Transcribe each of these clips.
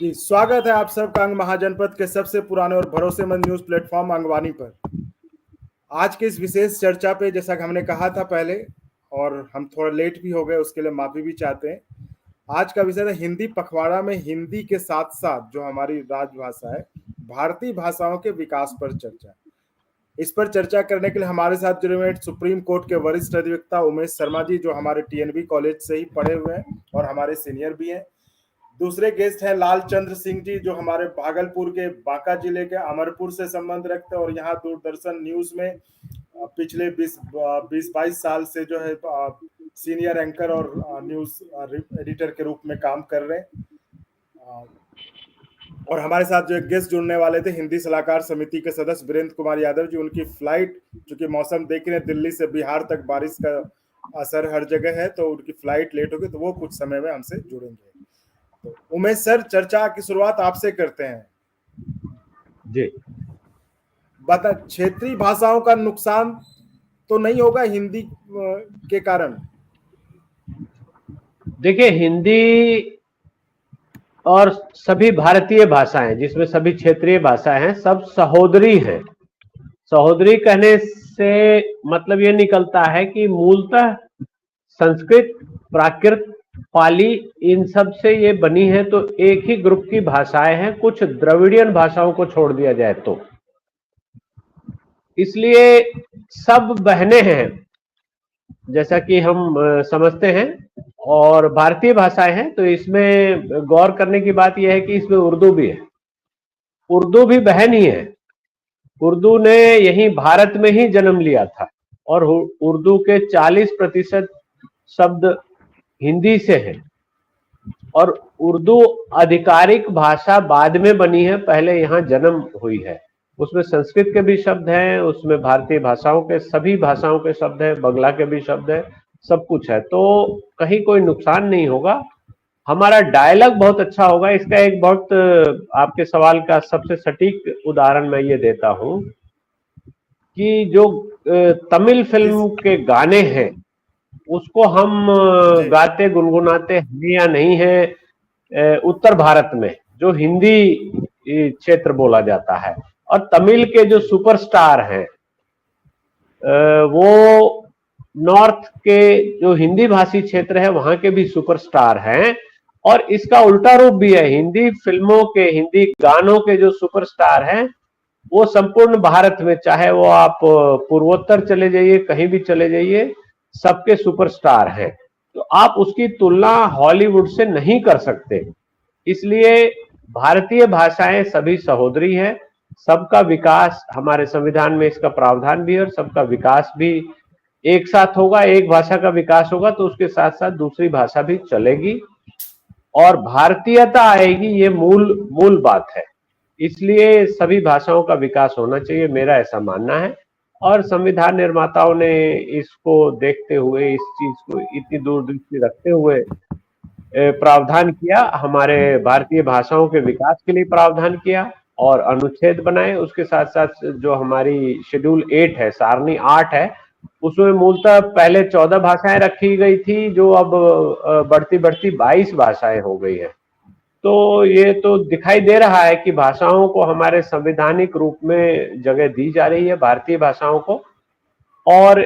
जी, स्वागत है आप सबका अंग महाजनपद के सबसे पुराने और भरोसेमंद न्यूज प्लेटफॉर्म अंगवानी पर। आज के इस विशेष चर्चा पे, जैसा कि हमने कहा था पहले और हम थोड़ा लेट भी हो गए, उसके लिए माफी भी चाहते हैं। आज का विषय है हिंदी पखवाड़ा में हिंदी के साथ साथ जो हमारी राजभाषा है, भारतीय भाषाओं के विकास पर चर्चा। इस पर चर्चा करने के लिए हमारे साथ जुड़े हुए सुप्रीम कोर्ट के वरिष्ठ अधिवक्ता उमेश शर्मा जी, जो हमारे टीएनबी कॉलेज से ही पढ़े हुए हैं और हमारे सीनियर भी हैं। दूसरे गेस्ट हैं लाल चंद्र सिंह जी, जो हमारे भागलपुर के बांका जिले के अमरपुर से संबंध रखते हैं और यहाँ दूरदर्शन न्यूज में पिछले 20-22 साल से जो है सीनियर एंकर और न्यूज एडिटर के रूप में काम कर रहे हैं। और हमारे साथ जो गेस्ट जुड़ने वाले थे, हिंदी सलाहकार समिति के सदस्य वीरेंद्र कुमार यादव जी। उनकी फ्लाइट, चूंकि मौसम देख रहे हैं दिल्ली से बिहार तक बारिश का असर हर जगह है, तो उनकी फ्लाइट लेट होगी, तो वो कुछ समय में हमसे जुड़ेंगे। तो उमेश सर, चर्चा की शुरुआत आपसे करते हैं जी। बता, क्षेत्रीय भाषाओं का नुकसान तो नहीं होगा हिंदी के कारण? देखिए, हिंदी और सभी भारतीय भाषाएं, जिसमें सभी क्षेत्रीय भाषाएं हैं, सब सहोदरी हैं। सहोदरी कहने से मतलब ये निकलता है कि मूलतः संस्कृत, प्राकृत, पाली, इन सब से ये बनी है, तो एक ही ग्रुप की भाषाएं हैं, कुछ द्रविड़ियन भाषाओं को छोड़ दिया जाए तो। इसलिए सब बहने हैं, जैसा कि हम समझते हैं, और भारतीय भाषाएं हैं। तो इसमें गौर करने की बात यह है कि इसमें उर्दू भी है। उर्दू भी बहन ही है। उर्दू ने यहीं भारत में ही जन्म लिया था और उर्दू के 40% शब्द हिंदी से हैं। और उर्दू आधिकारिक भाषा बाद में बनी है, पहले यहाँ जन्म हुई है। उसमें संस्कृत के भी शब्द हैं, उसमें भारतीय भाषाओं के, सभी भाषाओं के शब्द हैं, बंगला के भी शब्द हैं, सब कुछ है। तो कहीं कोई नुकसान नहीं होगा, हमारा डायलॉग बहुत अच्छा होगा। इसका एक बहुत आपके सवाल का सबसे सटीक उदाहरण मैं ये देता हूं कि जो तमिल फिल्म के गाने हैं, उसको हम गाते गुनगुनाते हैं या नहीं है उत्तर भारत में, जो हिंदी क्षेत्र बोला जाता है, और तमिल के जो सुपरस्टार हैं वो नॉर्थ के जो हिंदी भाषी क्षेत्र है वहां के भी सुपरस्टार हैं। और इसका उल्टा रूप भी है, हिंदी फिल्मों के, हिंदी गानों के जो सुपरस्टार हैं वो संपूर्ण भारत में, चाहे वो आप पूर्वोत्तर चले जाइए, कहीं भी चले जाइए, सबके सुपरस्टार हैं। तो आप उसकी तुलना हॉलीवुड से नहीं कर सकते। इसलिए भारतीय भाषाएं सभी सहोदरी हैं, सबका विकास, हमारे संविधान में इसका प्रावधान भी है, और सबका विकास भी एक साथ होगा। एक भाषा का विकास होगा तो उसके साथ साथ दूसरी भाषा भी चलेगी और भारतीयता आएगी, ये मूल बात है। इसलिए सभी भाषाओं का विकास होना चाहिए, मेरा ऐसा मानना है। और संविधान निर्माताओं ने इसको देखते हुए, इस चीज को इतनी दूरदृष्टि रखते हुए प्रावधान किया, हमारे भारतीय भाषाओं के विकास के लिए प्रावधान किया और अनुच्छेद बनाए। उसके साथ साथ जो हमारी शेड्यूल 8 है, सारणी 8 है, उसमें मूलतः पहले 14 भाषाएं रखी गई थी, जो अब बढ़ती बढ़ती 22 भाषाएं हो गई है। तो ये तो दिखाई दे रहा है कि भाषाओं को हमारे संवैधानिक रूप में जगह दी जा रही है, भारतीय भाषाओं को। और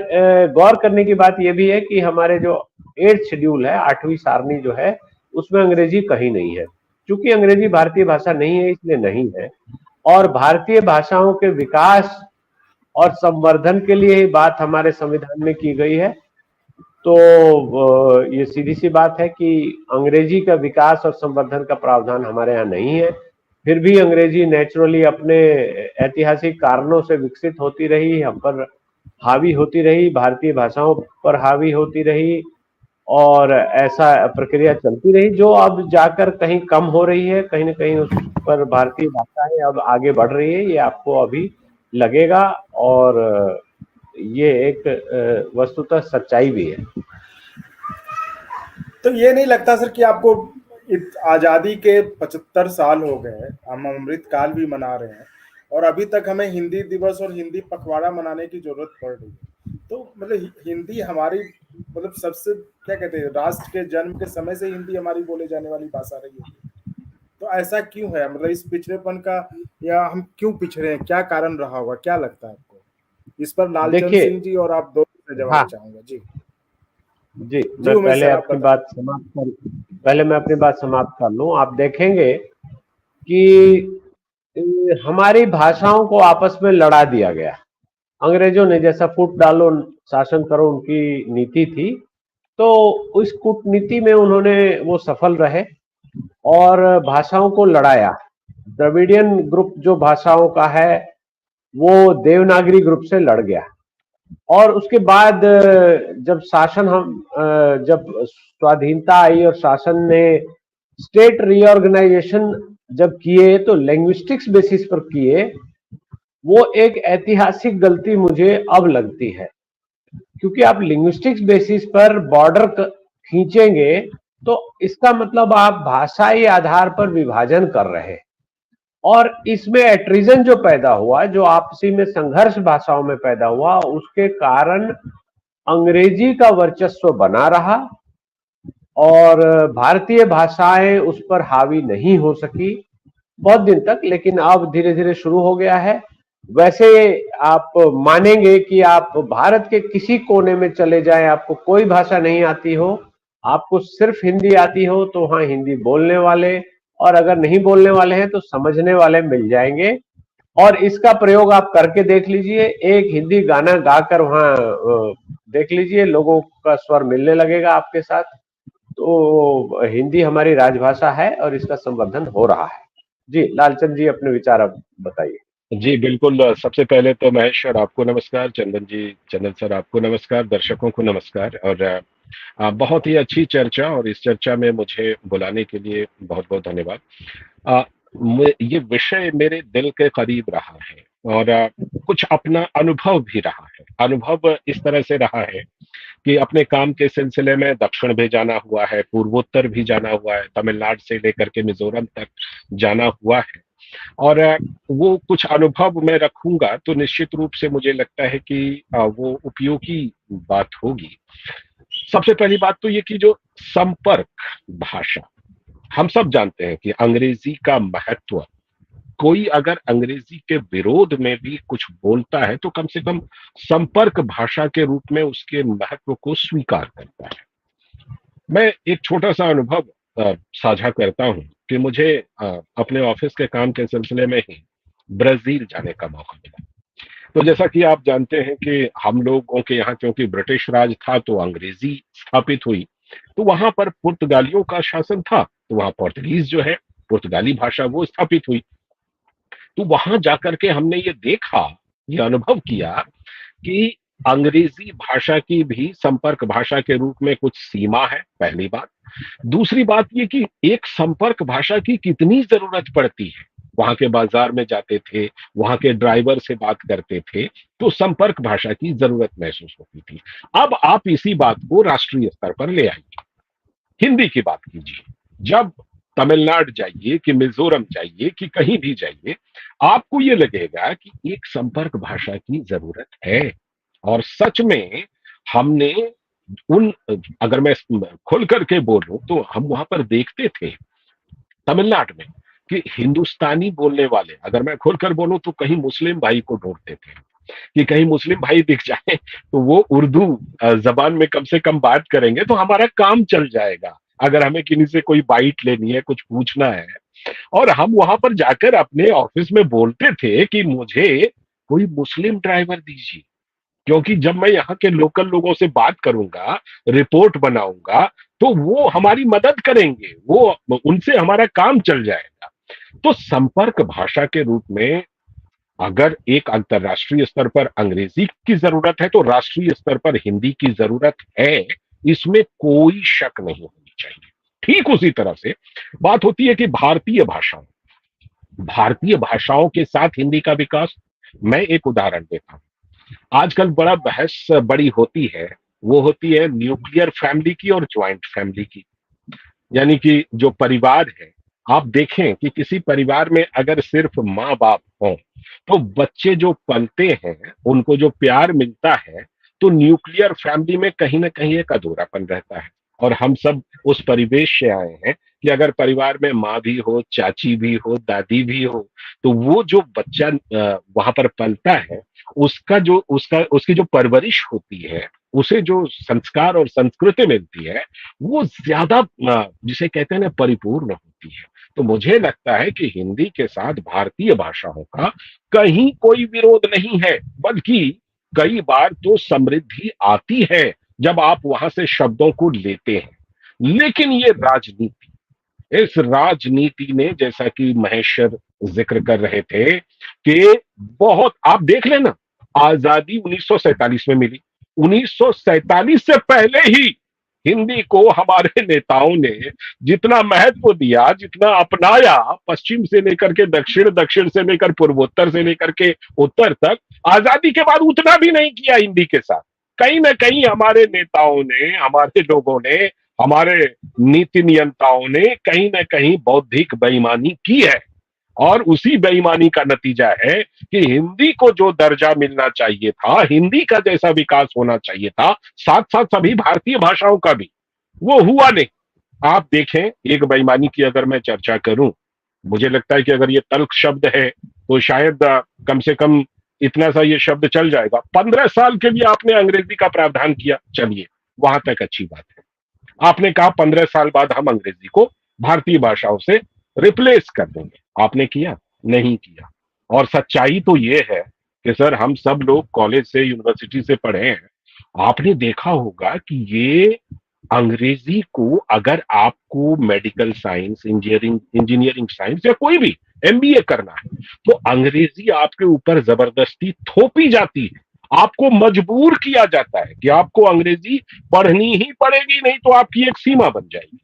गौर करने की बात यह भी है कि हमारे जो 8th शेड्यूल है, 8वीं सारणी जो है, उसमें अंग्रेजी कहीं नहीं है। क्योंकि अंग्रेजी भारतीय भाषा नहीं है, इसलिए नहीं है। और भारतीय भाषाओं के विकास और संवर्धन के लिए ही बात हमारे संविधान में की गई है। तो ये सीधी सी बात है कि अंग्रेजी का विकास और संवर्धन का प्रावधान हमारे यहाँ नहीं है। फिर भी अंग्रेजी नेचुरली अपने ऐतिहासिक कारणों से विकसित होती रही, हम पर हावी होती रही, भारतीय भाषाओं पर हावी होती रही, और ऐसा प्रक्रिया चलती रही, जो अब जाकर कहीं कम हो रही है। कहीं ना कहीं उस पर भारतीय भाषाएं अब आगे बढ़ रही है, ये आपको अभी लगेगा, और ये एक वस्तुतः सच्चाई भी है। तो ये नहीं लगता सर कि आपको आजादी के 75 साल हो गए, हम अमृत काल भी मना रहे हैं, और अभी तक हमें हिंदी दिवस और हिंदी पखवाड़ा मनाने की जरूरत पड़ रही है? तो मतलब हिंदी हमारी, मतलब सबसे क्या कहते हैं, राष्ट्र के जन्म के समय से हिंदी हमारी बोले जाने वाली भाषा रही है। तो ऐसा क्यों है, मतलब इस पिछड़ेपन का, या हम क्यों पिछड़े हैं, क्या कारण रहा होगा, क्या लगता है आपको? इस पर लालचंद देखिए, सिंह जी और आप दोनों से जवाब हाँ चाहूंगा जी। जी, जी मैं उमेश पहले सर, आप आपकी बताएं। बात समाप्त कर पहले मैं अपनी बात समाप्त कर लूं। आप देखेंगे कि हमारी भाषाओं को आपस में लड़ा दिया गया। अंग्रेजों ने जैसा फूट डालो शासन करो उनकी नीति थी, तो उस कूटनीति में उन्होंने वो सफल रहे और भाषाओं को लड़ाया। द्रविडियन ग्रुप जो भाषाओं का है वो देवनागरी ग्रुप से लड़ गया। और उसके बाद जब शासन जब स्वाधीनता आई और शासन ने स्टेट रीऑर्गेनाइजेशन जब किए तो लिंग्विस्टिक्स बेसिस पर किए। वो एक ऐतिहासिक गलती मुझे अब लगती है, क्योंकि आप लिंग्विस्टिक्स बेसिस पर बॉर्डर खींचेंगे तो इसका मतलब आप भाषाई आधार पर विभाजन कर रहे हैं। और इसमें एट्रिजन जो पैदा हुआ, जो आपसी में संघर्ष भाषाओं में पैदा हुआ, उसके कारण अंग्रेजी का वर्चस्व बना रहा और भारतीय भाषाएं उस पर हावी नहीं हो सकी बहुत दिन तक। लेकिन अब धीरे धीरे शुरू हो गया है। वैसे आप मानेंगे कि आप भारत के किसी कोने में चले जाएं, आपको कोई भाषा नहीं आती हो, आपको सिर्फ हिंदी आती हो, तो वहां हिंदी बोलने वाले, और अगर नहीं बोलने वाले हैं तो समझने वाले मिल जाएंगे। और इसका प्रयोग आप करके देख लीजिए, एक हिंदी गाना गाकर वहां देख लीजिए, लोगों का स्वर मिलने लगेगा आपके साथ। तो हिंदी हमारी राजभाषा है और इसका संवर्धन हो रहा है। जी लालचंद जी, अपने विचार अब बताइए। जी बिल्कुल। सबसे पहले तो महेश सर आपको नमस्कार, चंदन जी, चंदन सर आपको नमस्कार, दर्शकों को नमस्कार। और बहुत ही अच्छी चर्चा, और इस चर्चा में मुझे बुलाने के लिए बहुत बहुत धन्यवाद। ये विषय मेरे दिल के करीब रहा है और कुछ अपना अनुभव भी रहा है। अनुभव इस तरह से रहा है कि अपने काम के सिलसिले में दक्षिण भी जाना हुआ है, पूर्वोत्तर भी जाना हुआ है, तमिलनाडु से लेकर के मिजोरम तक जाना हुआ है। और वो कुछ अनुभव मैं रखूंगा तो निश्चित रूप से मुझे लगता है कि वो उपयोगी बात होगी। सबसे पहली बात तो ये कि जो संपर्क भाषा, हम सब जानते हैं कि अंग्रेजी का महत्व, कोई अगर अंग्रेजी के विरोध में भी कुछ बोलता है तो कम से कम संपर्क भाषा के रूप में उसके महत्व को स्वीकार करता है। मैं एक छोटा सा अनुभव साझा करता हूं कि मुझे अपने ऑफिस के काम के सिलसिले में ही ब्राजील जाने का मौका मिला। तो जैसा कि आप जानते हैं कि हम लोगों के यहाँ क्योंकि ब्रिटिश राज था तो अंग्रेजी स्थापित हुई, तो वहां पर पुर्तगालियों का शासन था, तो वहां पोर्तुगीज जो है, पुर्तगाली भाषा वो स्थापित हुई। तो वहां जाकर के हमने ये देखा, ये अनुभव किया कि अंग्रेजी भाषा की भी संपर्क भाषा के रूप में कुछ सीमा है, पहली बात। दूसरी बात ये कि एक संपर्क भाषा की कितनी जरूरत पड़ती है। वहां के बाजार में जाते थे, वहां के ड्राइवर से बात करते थे, तो संपर्क भाषा की जरूरत महसूस होती थी। अब आप इसी बात को राष्ट्रीय स्तर पर ले आइए, हिंदी की बात कीजिए। जब तमिलनाडु जाइए कि मिजोरम जाइए कि कहीं भी जाइए, आपको ये लगेगा कि एक संपर्क भाषा की जरूरत है। और सच में हमने उन, अगर मैं खुल करके बोलूं तो हम वहां पर देखते थे तमिलनाडु में कि हिंदुस्तानी बोलने वाले, अगर मैं खुलकर बोलूं तो कहीं मुस्लिम भाई को ढूंढते थे कि कहीं मुस्लिम भाई दिख जाए तो वो उर्दू जबान में कम से कम बात करेंगे तो हमारा काम चल जाएगा, अगर हमें किसी से कोई बाइट लेनी है, कुछ पूछना है। और हम वहां पर जाकर अपने ऑफिस में बोलते थे कि मुझे कोई मुस्लिम ड्राइवर दीजिए, क्योंकि जब मैं यहाँ के लोकल लोगों से बात करूंगा, रिपोर्ट बनाऊंगा, तो वो हमारी मदद करेंगे, वो उनसे हमारा काम चल जाएगा। तो संपर्क भाषा के रूप में अगर एक अंतरराष्ट्रीय स्तर पर अंग्रेजी की जरूरत है तो राष्ट्रीय स्तर पर हिंदी की जरूरत है, इसमें कोई शक नहीं होनी चाहिए। ठीक उसी तरह से बात होती है कि भारतीय भाषाओं के साथ हिंदी का विकास। मैं एक उदाहरण देता हूं। आजकल बड़ा बहस बड़ी होती है, वो होती है न्यूक्लियर फैमिली की और ज्वाइंट फैमिली की। यानी कि जो परिवार है, आप देखें कि किसी परिवार में अगर सिर्फ माँ बाप हों तो बच्चे जो पलते हैं उनको जो प्यार मिलता है, तो न्यूक्लियर फैमिली में कहीं ना कहीं एक अधूरापन रहता है। और हम सब उस परिवेश से आए हैं कि अगर परिवार में माँ भी हो, चाची भी हो, दादी भी हो, तो वो जो बच्चा वहां पर पलता है, उसका जो उसकी जो परवरिश होती है, उसे जो संस्कार और संस्कृति मिलती है, वो ज्यादा जिसे कहते हैं ना परिपूर्ण होती है। तो मुझे लगता है कि हिंदी के साथ भारतीय भाषाओं का कहीं कोई विरोध नहीं है, बल्कि कई बार तो समृद्धि आती है जब आप वहां से शब्दों को लेते हैं। लेकिन ये राजनीति, इस राजनीति ने, जैसा कि महेश्वर जिक्र कर रहे थे कि बहुत, आप देख लेना, आजादी 1947 में मिली, 1947 से पहले ही हिंदी को हमारे नेताओं ने जितना महत्व दिया, जितना अपनाया, पश्चिम से लेकर के दक्षिण, दक्षिण से लेकर पूर्वोत्तर से लेकर के उत्तर तक, आजादी के बाद उतना भी नहीं किया हिंदी के साथ। कहीं ना कहीं हमारे नेताओं ने, हमारे लोगों ने, हमारे नीति नियंताओं ने कहीं ना कहीं बौद्धिक बेईमानी की है, और उसी बेईमानी का नतीजा है कि हिंदी को जो दर्जा मिलना चाहिए था, हिंदी का जैसा विकास होना चाहिए था, साथ साथ सभी भारतीय भाषाओं का भी, वो हुआ नहीं। आप देखें, एक बेईमानी की अगर मैं चर्चा करूं, मुझे लगता है कि अगर ये तल्ख शब्द है तो शायद कम से कम इतना सा ये शब्द चल जाएगा। 15 साल के लिए आपने अंग्रेजी का प्रावधान किया, चलिए वहां तक अच्छी बात है। आपने कहा 15 साल बाद हम अंग्रेजी को भारतीय भाषाओं से रिप्लेस कर देंगे, आपने किया? नहीं किया। और सच्चाई तो ये है कि सर, हम सब लोग कॉलेज से, यूनिवर्सिटी से पढ़े हैं, आपने देखा होगा कि ये अंग्रेजी को, अगर आपको मेडिकल साइंस, इंजीनियरिंग साइंस या कोई भी एमबीए करना है, तो अंग्रेजी आपके ऊपर जबरदस्ती थोपी जाती है, आपको मजबूर किया जाता है कि आपको अंग्रेजी पढ़नी ही पड़ेगी, नहीं तो आपकी एक सीमा बन जाएगी।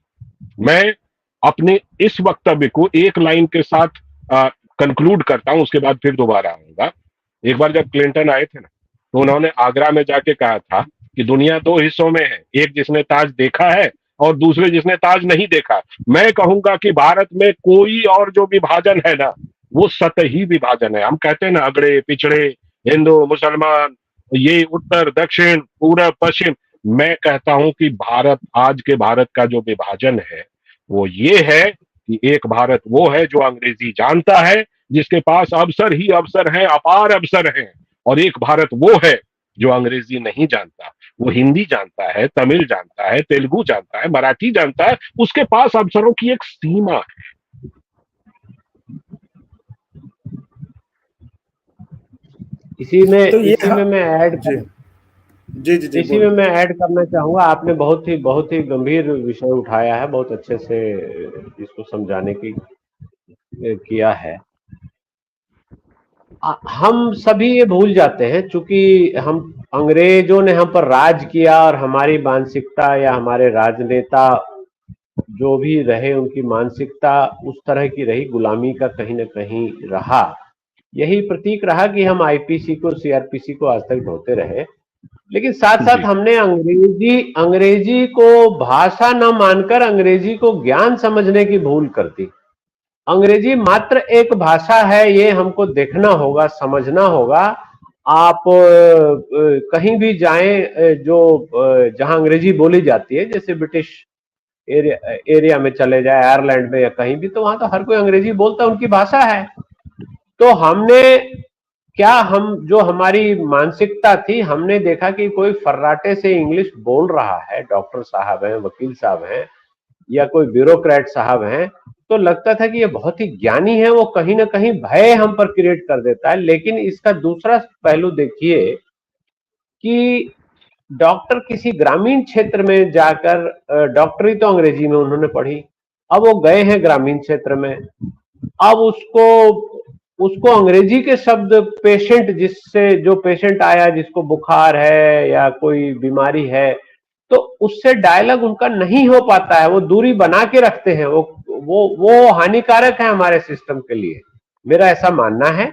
मैं अपने इस वक्तव्य को एक लाइन के साथ कंक्लूड करता हूं, उसके बाद फिर दोबारा आऊंगा। एक बार जब क्लिंटन आए थे ना, तो उन्होंने आगरा में जाके कहा था कि दुनिया दो हिस्सों में है, एक जिसने ताज देखा है और दूसरे जिसने ताज नहीं देखा। मैं कहूंगा कि भारत में कोई और जो विभाजन है ना, वो सतही विभाजन है। हम कहते हैं ना, अगड़े पिछड़े, हिंदू मुसलमान, ये उत्तर दक्षिण, पूरब पश्चिम। मैं कहता हूं कि भारत, आज के भारत का जो विभाजन है, वो ये है कि एक भारत वो है जो अंग्रेजी जानता है, जिसके पास अवसर ही अवसर है, अपार अवसर है, और एक भारत वो है जो अंग्रेजी नहीं जानता, वो हिंदी जानता है, तमिल जानता है, तेलुगु जानता है, मराठी जानता है, उसके पास अवसरों की एक सीमा है। इसी में तो ये इसी में मैं ऐड जी जी जी जी इसी में मैं ऐड करना चाहूंगा। आपने बहुत ही गंभीर विषय उठाया है, बहुत अच्छे से इसको समझाने की किया है। हम सभी ये भूल जाते हैं, चूंकि हम, अंग्रेजों ने हम पर राज किया और हमारी मानसिकता या हमारे राजनेता जो भी रहे, उनकी मानसिकता उस तरह की रही, गुलामी का कहीं ना कहीं रहा। यही प्रतीक रहा कि हम आईपीसी को, सीआरपीसी को आज तक ढोते रहे। लेकिन साथ साथ हमने अंग्रेजी को भाषा न मानकर अंग्रेजी को ज्ञान समझने की भूल कर दी। अंग्रेजी मात्र एक भाषा है, ये हमको देखना होगा, समझना होगा। आप कहीं भी जाएं, जो जहां अंग्रेजी बोली जाती है, जैसे ब्रिटिश एरिया में चले जाए, आयरलैंड में या कहीं भी, तो वहां तो हर कोई अंग्रेजी बोलता है, उनकी भाषा है। तो हमने क्या, हम जो हमारी मानसिकता थी, हमने देखा कि कोई फर्राटे से इंग्लिश बोल रहा है, डॉक्टर साहब हैं, वकील साहब हैं, या कोई ब्यूरोक्रेट साहब हैं, तो लगता था कि ये बहुत ही ज्ञानी है, वो कहीं ना कहीं भय हम पर क्रिएट कर देता है। लेकिन इसका दूसरा पहलू देखिए कि डॉक्टर किसी ग्रामीण क्षेत्र में जाकर, डॉक्टरी तो अंग्रेजी में उन्होंने पढ़ी, अब वो गए हैं ग्रामीण क्षेत्र में, अब उसको अंग्रेजी के शब्द, पेशेंट, जिससे जो पेशेंट आया, जिसको बुखार है या कोई बीमारी है, तो उससे डायलॉग उनका नहीं हो पाता है, वो दूरी बना के रखते हैं, वो हानिकारक है हमारे सिस्टम के लिए, मेरा ऐसा मानना है।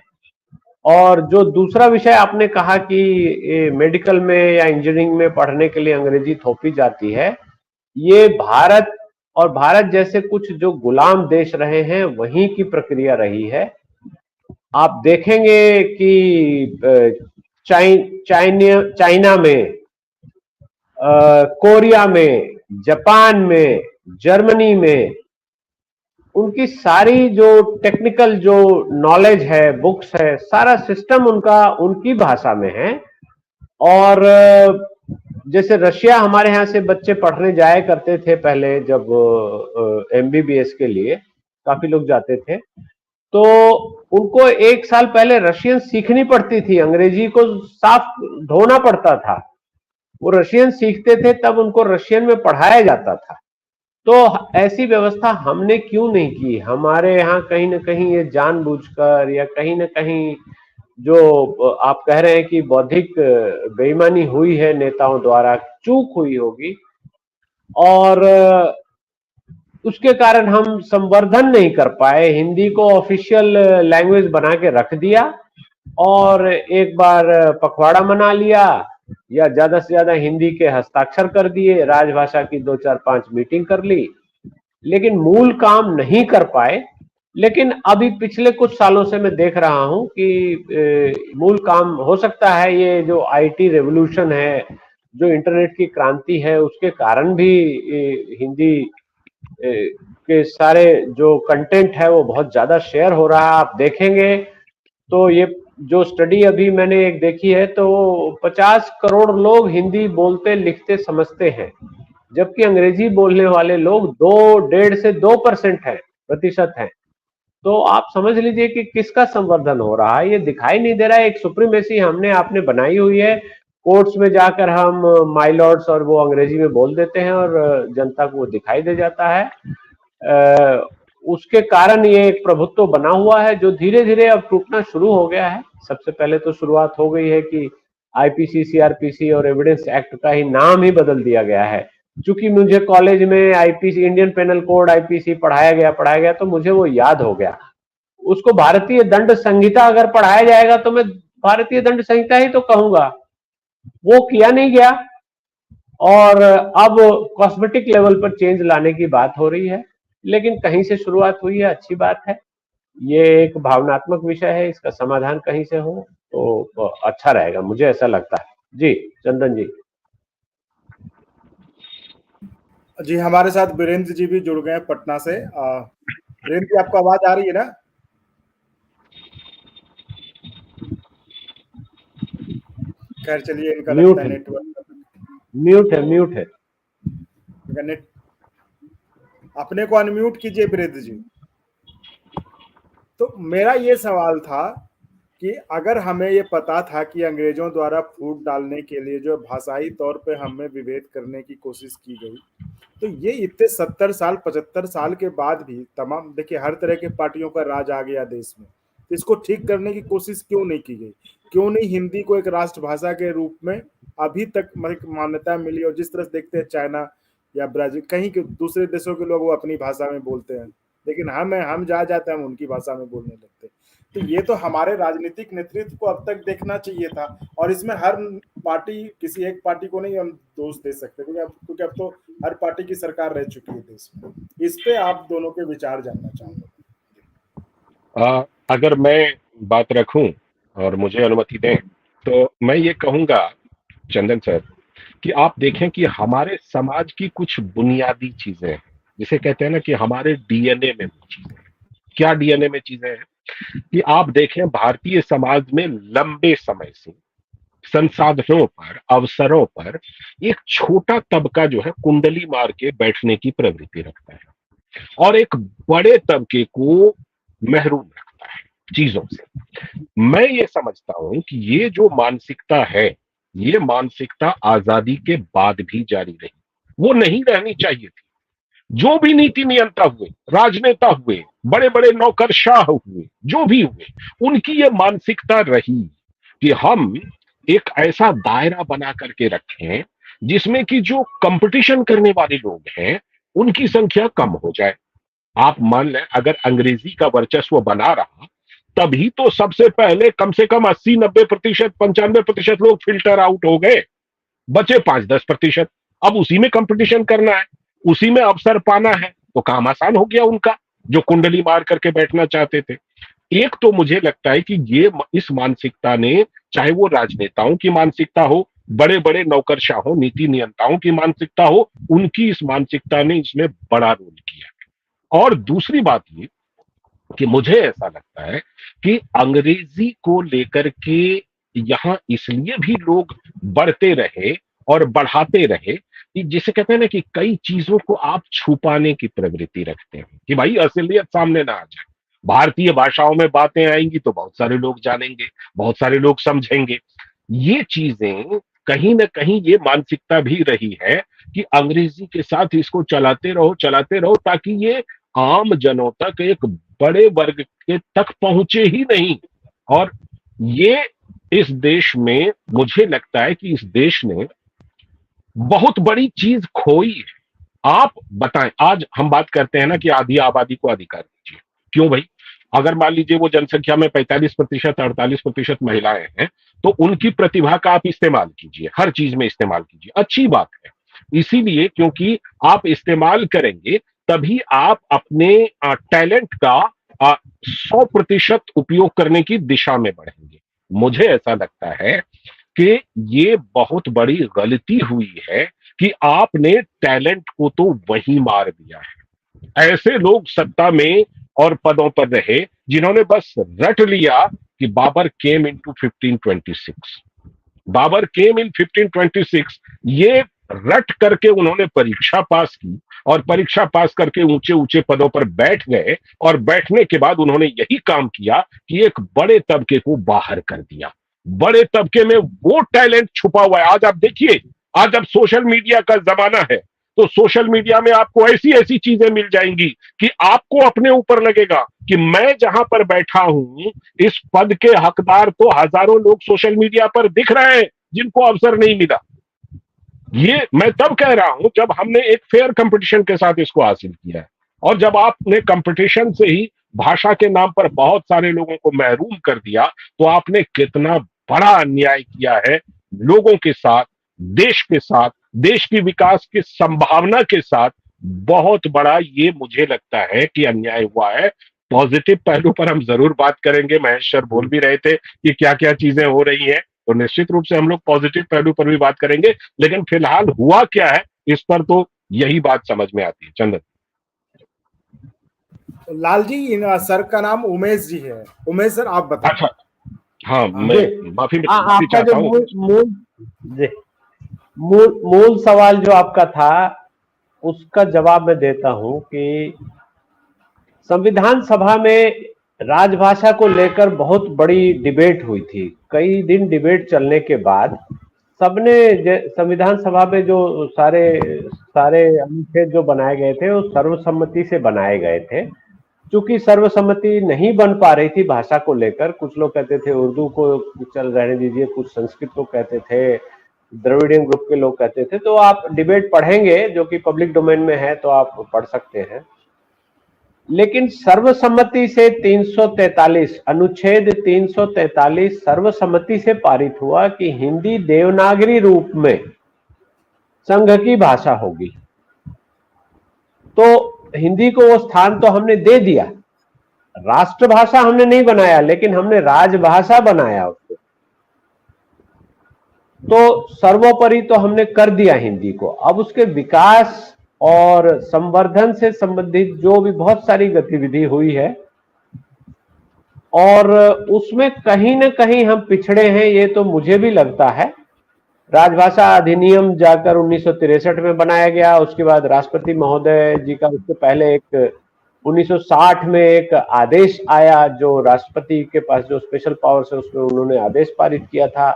और जो दूसरा विषय आपने कहा कि मेडिकल में या इंजीनियरिंग में पढ़ने के लिए अंग्रेजी थोपी जाती है, ये भारत और भारत जैसे कुछ जो गुलाम देश रहे हैं वहीं की प्रक्रिया रही है। आप देखेंगे कि चाइना में, कोरिया में, जापान में, जर्मनी में, उनकी सारी जो टेक्निकल जो नॉलेज है, बुक्स है, सारा सिस्टम उनका उनकी भाषा में है। और जैसे रशिया हमारे यहाँ से बच्चे पढ़ने जाया करते थे पहले, जब एमबीबीएस के लिए काफी लोग जाते थे, तो उनको 1 साल पहले रशियन सीखनी पड़ती थी, अंग्रेजी को साफ ढोना पड़ता था। वो रशियन सीखते थे तब उनको रशियन में पढ़ाया जाता था। तो ऐसी व्यवस्था हमने क्यों नहीं की? हमारे यहाँ कहीं ना कहीं ये जानबूझकर या कहीं ना कहीं जो आप कह रहे हैं कि बौद्धिक बेईमानी हुई है नेताओं द्वारा, चूक हुई होगी, और उसके कारण हम संवर्धन नहीं कर पाए, हिंदी को ऑफिशियल लैंग्वेज बना के रख दिया और एक बार पखवाड़ा मना लिया, या ज्यादा से ज्यादा हिंदी के हस्ताक्षर कर दिए, राजभाषा की 2 4 5 मीटिंग कर ली, लेकिन मूल काम नहीं कर पाए। लेकिन अभी पिछले कुछ सालों से मैं देख रहा हूं कि मूल काम हो सकता है। ये जो आईटी रेवोल्यूशन है, जो इंटरनेट की क्रांति है, उसके कारण भी हिंदी के सारे जो कंटेंट है वो बहुत ज्यादा शेयर हो रहा है। आप देखेंगे तो ये जो स्टडी अभी मैंने एक देखी है, तो 50 करोड़ लोग हिंदी बोलते, लिखते, समझते हैं, जबकि अंग्रेजी बोलने वाले लोग 1.5 से 2% प्रतिशत है। तो आप समझ लीजिए कि किसका संवर्धन हो रहा है, ये दिखाई नहीं दे रहा है। एक सुप्रीमेसी हमने आपने बनाई हुई है, कोर्ट्स में जाकर हम माय लॉर्ड्स और वो अंग्रेजी में बोल देते हैं और जनता को वो दिखाई दे जाता है। उसके कारण ये एक प्रभुत्व बना हुआ है जो धीरे धीरे अब टूटना शुरू हो गया है। सबसे पहले तो शुरुआत हो गई है कि आईपीसी, सीआरपीसी और एविडेंस एक्ट का ही नाम ही बदल दिया गया है। चूंकि मुझे कॉलेज में IPC, Indian penal code, IPC पढ़ाया गया तो मुझे वो याद हो गया। उसको भारतीय दंड संहिता अगर पढ़ाया जाएगा तो मैं भारतीय दंड संहिता ही तो कहूंगा। वो किया नहीं गया और अब कॉस्मेटिक लेवल पर चेंज लाने की बात हो रही है, लेकिन कहीं से शुरुआत हुई है, अच्छी बात है। ये एक भावनात्मक विषय है, इसका समाधान कहीं से हो तो अच्छा रहेगा, मुझे ऐसा लगता है। जी चंदन जी। जी, हमारे साथ वीरेंद्र जी भी जुड़ गए हैं पटना से। वीरेंद्र जी, आपको आवाज आ रही है ना? खैर चलिए, इनका लगता है नेटवर्क म्यूट है। नेट अपने को अनम्यूट कीजिए वीरेंद्र जी। तो मेरा ये सवाल था कि अगर हमें ये पता था कि अंग्रेजों द्वारा फूट डालने के लिए जो भाषाई तौर पे हमें विभेद करने की कोशिश की गई, तो ये इतने 70 साल 75 साल के बाद भी तमाम, देखिए, हर तरह के पार्टियों का राज आ गया देश में, तो इसको ठीक करने की कोशिश क्यों नहीं की गई? क्यों नहीं हिंदी को एक राष्ट्रभाषा के रूप में अभी तक मान्यता मिली? और जिस तरह से देखते हैं चाइना या ब्राजील, कहीं के दूसरे देशों के लोग वो अपनी भाषा में बोलते हैं, लेकिन हम जा जाते हैं, हम उनकी भाषा में बोलने लगते हैं। तो ये तो हमारे राजनीतिक नेतृत्व को अब तक देखना चाहिए था। और इसमें हर पार्टी, किसी एक पार्टी को नहीं हम दोष दे सकते, क्योंकि अब तो हर पार्टी की सरकार रह चुकी है देश में। इस पे आप दोनों के विचार जानना चाहूंगा। अगर मैं बात रखूं और मुझे अनुमति दें तो मैं ये कहूंगा चंदन सर कि आप देखें कि हमारे समाज की कुछ बुनियादी चीजें हैं, जिसे कहते हैं ना कि हमारे डीएनए में चीजें, क्या डीएनए में चीजें हैं कि आप देखें भारतीय समाज में लंबे समय से संसाधनों पर, अवसरों पर एक छोटा तबका जो है कुंडली मार के बैठने की प्रवृत्ति रखता है और एक बड़े तबके को महरूम रखता है चीजों से। मैं ये समझता हूं कि ये जो मानसिकता है, ये मानसिकता आजादी के बाद भी जारी रही, वो नहीं रहनी चाहिए थी। जो भी नीति नियंता हुए, राजनेता हुए, बड़े बड़े नौकरशाह हुए, जो भी हुए, उनकी ये मानसिकता रही कि हम एक ऐसा दायरा बना करके रखें जिसमें कि जो कंपटीशन करने वाले लोग हैं उनकी संख्या कम हो जाए। आप मान लें अगर अंग्रेजी का वर्चस्व बना रहा, तभी तो सबसे पहले कम से कम 80-90%, 95% लोग फिल्टर आउट हो गए, बचे 5-10%। अब उसी में कंपटीशन करना है, उसी में अवसर पाना है, तो काम आसान हो गया उनका, जो कुंडली मार करके बैठना चाहते थे। एक तो मुझे लगता है कि ये इस मानसिकता ने, चाहे वो राजनेताओं की मानसिकता हो, बड़े बड़े नौकरशाहों, नीति नियंताओं की मानसिकता हो, उनकी इस मानसिकता ने इसमें बड़ा रोल किया। और दूसरी बात ये कि मुझे ऐसा लगता है कि अंग्रेजी को लेकर के यहां इसलिए भी लोग बढ़ते रहे और बढ़ाते रहे कि जिसे कहते हैं ना कि कई चीजों को आप छुपाने की प्रवृत्ति रखते हैं कि भाई असलियत सामने ना आ जाए। भारतीय भाषाओं में बातें आएंगी तो बहुत सारे लोग जानेंगे, बहुत सारे लोग समझेंगे। ये चीजें कहीं ना कहीं ये मानसिकता भी रही है कि अंग्रेजी के साथ इसको चलाते रहो ताकि ये आम जनों तक, एक बड़े वर्ग के तक पहुंचे ही नहीं। और ये इस देश में मुझे लगता है कि इस देश ने बहुत बड़ी चीज खोई है। आप बताएं, आज हम बात करते हैं ना कि आधी आबादी को अधिकार दीजिए, क्यों भाई? अगर मान लीजिए वो जनसंख्या में 45% 48% महिलाएं हैं, तो उनकी प्रतिभा का आप इस्तेमाल कीजिए, हर चीज में इस्तेमाल कीजिए, अच्छी बात है। इसीलिए क्योंकि आप इस्तेमाल करेंगे तभी आप अपने टैलेंट का 100% उपयोग करने की दिशा में बढ़ेंगे। मुझे ऐसा लगता है कि ये बहुत बड़ी गलती हुई है कि आपने टैलेंट को तो वहीं मार दिया है। ऐसे लोग सत्ता में और पदों पर रहे जिन्होंने बस रट लिया कि बाबर केम इनटू 1526, बाबर केम इन 1526, ये रट करके उन्होंने परीक्षा पास की और परीक्षा पास करके ऊंचे ऊंचे पदों पर बैठ गए और बैठने के बाद उन्होंने यही काम किया कि एक बड़े तबके को बाहर कर दिया। बड़े तबके में वो टैलेंट छुपा हुआ है। आज आप देखिए, आज अब सोशल मीडिया का जमाना है, तो सोशल मीडिया में आपको ऐसी ऐसी चीजें मिल जाएंगी कि आपको अपने ऊपर लगेगा कि मैं जहां पर बैठा हूं, इस पद के हकदार तो हजारों लोग सोशल मीडिया पर दिख रहे हैं जिनको अवसर नहीं मिला। ये मैं तब कह रहा हूं जब हमने एक फेयर कंपटीशन के साथ इसको हासिल किया है। और जब आपने कंपटीशन से ही भाषा के नाम पर बहुत सारे लोगों को महरूम कर दिया, तो आपने कितना बड़ा अन्याय किया है लोगों के साथ, देश के साथ, देश की विकास की संभावना के साथ। बहुत बड़ा ये मुझे लगता है कि अन्याय हुआ है। पॉजिटिव पहलू पर हम जरूर बात करेंगे। महेश सर बोल भी रहे थे कि क्या क्या चीजें हो रही हैं, तो निश्चित रूप से हम लोग पॉजिटिव पहलू पर भी बात करेंगे। लेकिन फिलहाल हुआ क्या है इस पर तो यही बात समझ में आती है। चंदन लाल जी, इन सर का नाम उमेश जी है। उमेश सर, आप बताएं। अच्छा, हाँ, मैं माफी आपका चाहता जो हूँ। मूल सवाल जो आपका था उसका जवाब मैं देता हूं कि संविधान सभा में राजभाषा को लेकर बहुत बड़ी डिबेट हुई थी। कई दिन डिबेट चलने के बाद सबने संविधान सभा में जो सारे अनुच्छेद जो बनाए गए थे वो सर्वसम्मति से बनाए गए थे। चूंकि सर्वसम्मति नहीं बन पा रही थी भाषा को लेकर, कुछ लोग कहते थे उर्दू को चल रहने दीजिए, कुछ संस्कृत को कहते थे, द्रविडियन ग्रुप के लोग कहते थे। तो आप डिबेट पढ़ेंगे जो कि पब्लिक डोमेन में है, तो आप पढ़ सकते हैं। लेकिन सर्वसम्मति से 343 अनुच्छेद 343 सर्वसम्मति से पारित हुआ कि हिंदी देवनागरी रूप में संघ की भाषा होगी। तो हिंदी को वो स्थान तो हमने दे दिया, राष्ट्रभाषा हमने नहीं बनाया, लेकिन हमने राजभाषा बनाया उसको। तो सर्वोपरि तो हमने कर दिया हिंदी को। अब उसके विकास और संवर्धन से संबंधित जो भी बहुत सारी गतिविधि हुई है, और उसमें कहीं ना कहीं हम पिछड़े हैं, ये तो मुझे भी लगता है। राजभाषा अधिनियम जाकर 1963 में बनाया गया, उसके बाद राष्ट्रपति महोदय जी का उससे पहले एक 1960 में एक आदेश आया, जो राष्ट्रपति के पास जो स्पेशल पावर्स है उसमें उन्होंने आदेश पारित किया था।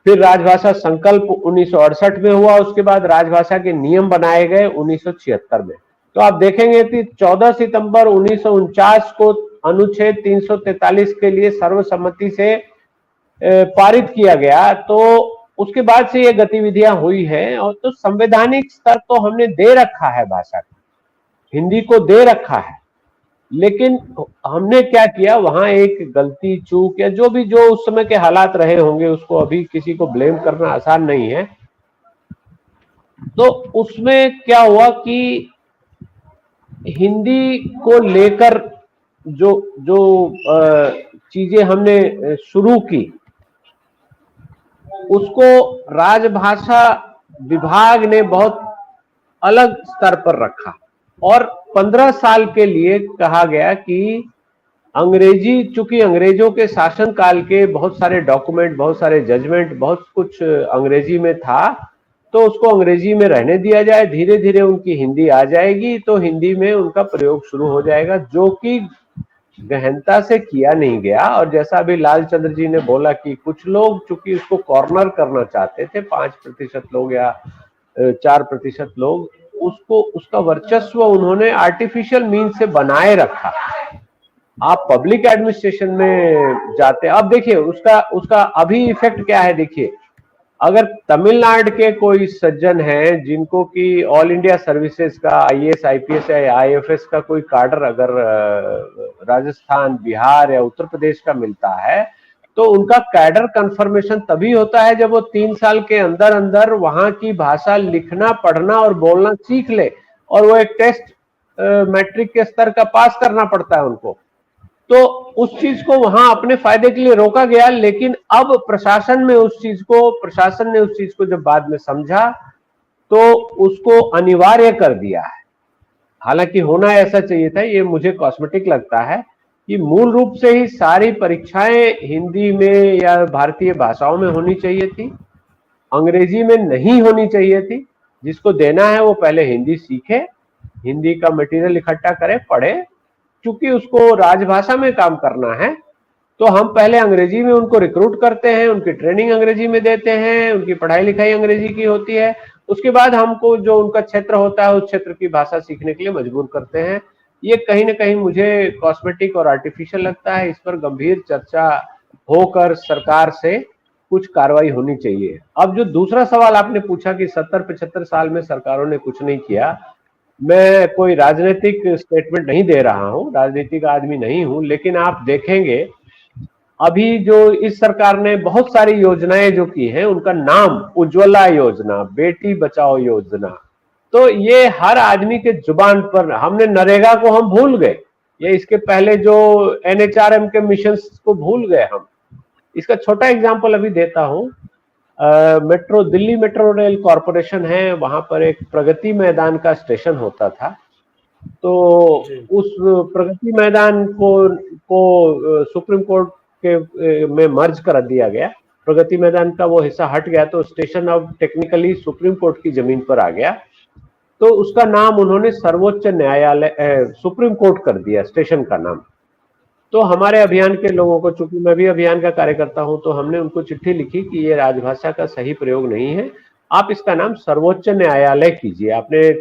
फिर राजभाषा संकल्प 1968 में हुआ, उसके बाद राजभाषा के नियम बनाए गए 1976 में। तो आप देखेंगे कि 14 सितंबर 1949 को अनुच्छेद 343 के लिए सर्वसम्मति से पारित किया गया। तो उसके बाद से ये गतिविधियां हुई हैं। और तो संवैधानिक स्तर तो हमने दे रखा है, भाषा को, हिंदी को दे रखा है, लेकिन हमने क्या किया, वहां एक गलती चूक या जो भी जो उस समय के हालात रहे होंगे, उसको अभी किसी को ब्लेम करना आसान नहीं है। तो उसमें क्या हुआ कि हिंदी को लेकर जो जो चीजें हमने शुरू की, उसको राजभाषा विभाग ने बहुत अलग स्तर पर रखा। और 15 साल के लिए कहा गया कि अंग्रेजी, चूंकि अंग्रेजों के शासन काल के बहुत सारे डॉक्यूमेंट, बहुत सारे जजमेंट, बहुत कुछ अंग्रेजी में था, तो उसको अंग्रेजी में रहने दिया जाए, धीरे धीरे उनकी हिंदी आ जाएगी तो हिंदी में उनका प्रयोग शुरू हो जाएगा, जो कि गहनता से किया नहीं गया। और जैसा अभी लालचंद्र जी ने बोला कि कुछ लोग चूंकि उसको कॉर्नर करना चाहते थे, 5% लोग या 4% लोग, उसको, उसका वर्चस्व उन्होंने आर्टिफिशियल मीन से बनाए रखा। आप पब्लिक एडमिनिस्ट्रेशन में जाते, अब देखिए उसका उसका अभी इफेक्ट क्या है। देखिए, अगर तमिलनाडु के कोई सज्जन हैं जिनको कि ऑल इंडिया सर्विसेज का IAS IPS या IFS का कोई कार्डर अगर राजस्थान, बिहार या उत्तर प्रदेश का मिलता है, तो उनका कैडर कंफर्मेशन तभी होता है जब वो 3 साल के अंदर अंदर वहां की भाषा लिखना, पढ़ना और बोलना सीख ले, और वो एक टेस्ट मैट्रिक के स्तर का पास करना पड़ता है उनको। तो उस चीज को वहां अपने फायदे के लिए रोका गया, लेकिन अब प्रशासन ने उस चीज को जब बाद में समझा तो उसको अनिवार्य कर दिया है। हालांकि होना ऐसा चाहिए था, ये मुझे कॉस्मेटिक लगता है कि मूल रूप से ही सारी परीक्षाएं हिंदी में या भारतीय भाषाओं में होनी चाहिए थी, अंग्रेजी में नहीं होनी चाहिए थी। जिसको देना है वो पहले हिंदी सीखे, हिंदी का मटेरियल इकट्ठा करे, पढ़े। चूंकि उसको राजभाषा में काम करना है तो हम पहले अंग्रेजी में उनको रिक्रूट करते हैं, उनकी ट्रेनिंग अंग्रेजी में देते हैं, उनकी पढ़ाई लिखाई अंग्रेजी की होती है। उसके बाद हमको जो उनका क्षेत्र होता है उस क्षेत्र की भाषा सीखने के लिए मजबूर करते हैं। ये कहीं ना कहीं मुझे कॉस्मेटिक और आर्टिफिशियल लगता है। इस पर गंभीर चर्चा होकर सरकार से कुछ कार्रवाई होनी चाहिए। अब जो दूसरा सवाल आपने पूछा कि 70-75 साल में सरकारों ने कुछ नहीं किया, मैं कोई राजनीतिक स्टेटमेंट नहीं दे रहा हूं, राजनीतिक आदमी नहीं हूं, लेकिन आप देखेंगे अभी जो इस सरकार ने बहुत सारी योजनाएं जो की हैं, उनका नाम उज्ज्वला योजना, बेटी बचाओ योजना, तो ये हर आदमी के जुबान पर। हमने नरेगा को हम भूल गए, ये इसके पहले जो NHRM के मिशन को भूल गए हम। इसका छोटा एग्जाम्पल अभी देता हूं। Metro, Delhi metro rail corporation है, वहां पर एक प्रगति मैदान का स्टेशन होता था। तो उस प्रगति मैदान को सुप्रीम कोर्ट के में मर्ज कर दिया गया। प्रगति मैदान का वो हिस्सा हट गया तो स्टेशन अब टेक्निकली सुप्रीम कोर्ट की जमीन पर आ गया। तो उसका नाम उन्होंने सर्वोच्च न्यायालय, सुप्रीम कोर्ट कर दिया स्टेशन का नाम। तो हमारे अभियान के लोगों को, चूंकि मैं भी अभियान का कार्यकर्ता हूं, तो हमने उनको चिट्ठी लिखी कि ये राजभाषा का सही प्रयोग नहीं है, आप इसका नाम सर्वोच्च न्यायालय कीजिए। आपने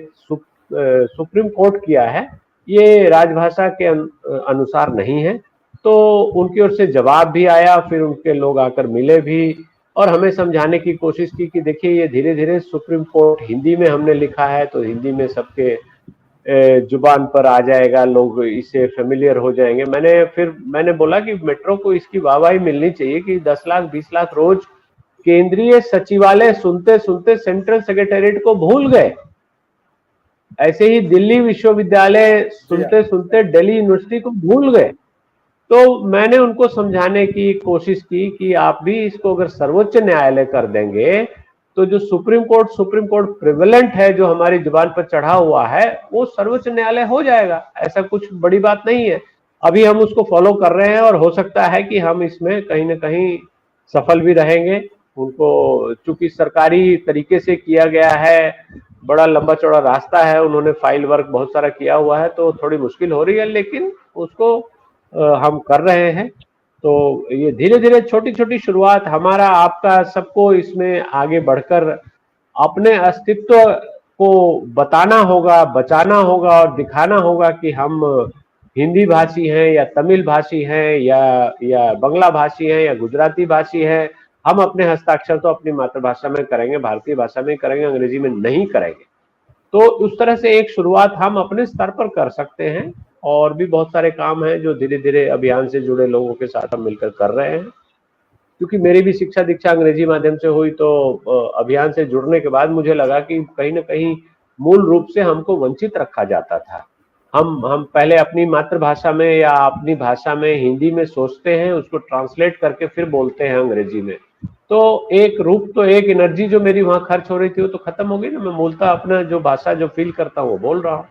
सुप्रीम कोर्ट किया है, ये राजभाषा के अनुसार नहीं है। तो उनकी ओर से जवाब भी आया, फिर उनके लोग आकर मिले भी और हमें समझाने की कोशिश की कि देखिए ये धीरे धीरे सुप्रीम कोर्ट हिंदी में हमने लिखा है तो हिंदी में सबके जुबान पर आ जाएगा, लोग इससे फेमिलियर हो जाएंगे। मैंने बोला कि मेट्रो को इसकी वाहवाही मिलनी चाहिए कि 10 लाख 20 लाख रोज केंद्रीय सचिवालय सुनते सुनते सेंट्रल सेक्रेटेरिएट को भूल गए। ऐसे ही दिल्ली विश्वविद्यालय सुनते सुनते दिल्ली यूनिवर्सिटी को भूल गए। तो मैंने उनको समझाने की कोशिश की कि आप भी इसको अगर सर्वोच्च न्यायालय कर देंगे तो जो सुप्रीम कोर्ट प्रिवेलेंट है, जो हमारी जुबान पर चढ़ा हुआ है, वो सर्वोच्च न्यायालय हो जाएगा। ऐसा कुछ बड़ी बात नहीं है। अभी हम उसको फॉलो कर रहे हैं और हो सकता है कि हम इसमें कहीं ना कहीं सफल भी रहेंगे। उनको, चूंकि सरकारी तरीके से किया गया है, बड़ा लंबा चौड़ा रास्ता है, उन्होंने फाइल वर्क बहुत सारा किया हुआ है, तो थोड़ी मुश्किल हो रही है, लेकिन उसको हम कर रहे हैं। तो ये धीरे धीरे छोटी छोटी शुरुआत, हमारा आपका सबको इसमें आगे बढ़कर अपने अस्तित्व को बताना होगा, बचाना होगा और दिखाना होगा कि हम हिंदी भाषी हैं या तमिल भाषी हैं या बांग्ला भाषी हैं या गुजराती भाषी हैं। हम अपने हस्ताक्षर तो अपनी मातृभाषा में करेंगे, भारतीय भाषा में करेंगे, अंग्रेजी में नहीं करेंगे। तो उस तरह से एक शुरुआत हम अपने स्तर पर कर सकते हैं। और भी बहुत सारे काम हैं जो धीरे धीरे अभियान से जुड़े लोगों के साथ हम मिलकर कर रहे हैं। क्योंकि मेरी भी शिक्षा दीक्षा अंग्रेजी माध्यम से हुई, तो अभियान से जुड़ने के बाद मुझे लगा कि कहीं ना कहीं मूल रूप से हमको वंचित रखा जाता था। हम पहले अपनी मातृभाषा में या अपनी भाषा में हिंदी में सोचते हैं, उसको ट्रांसलेट करके फिर बोलते हैं अंग्रेजी में। तो एक रूप, तो एक एनर्जी जो मेरी वहां खर्च हो रही थी वो तो खत्म हो गई ना। मैं मूलतः अपना जो भाषा जो फील करता हूँ वो बोल रहा हूँ।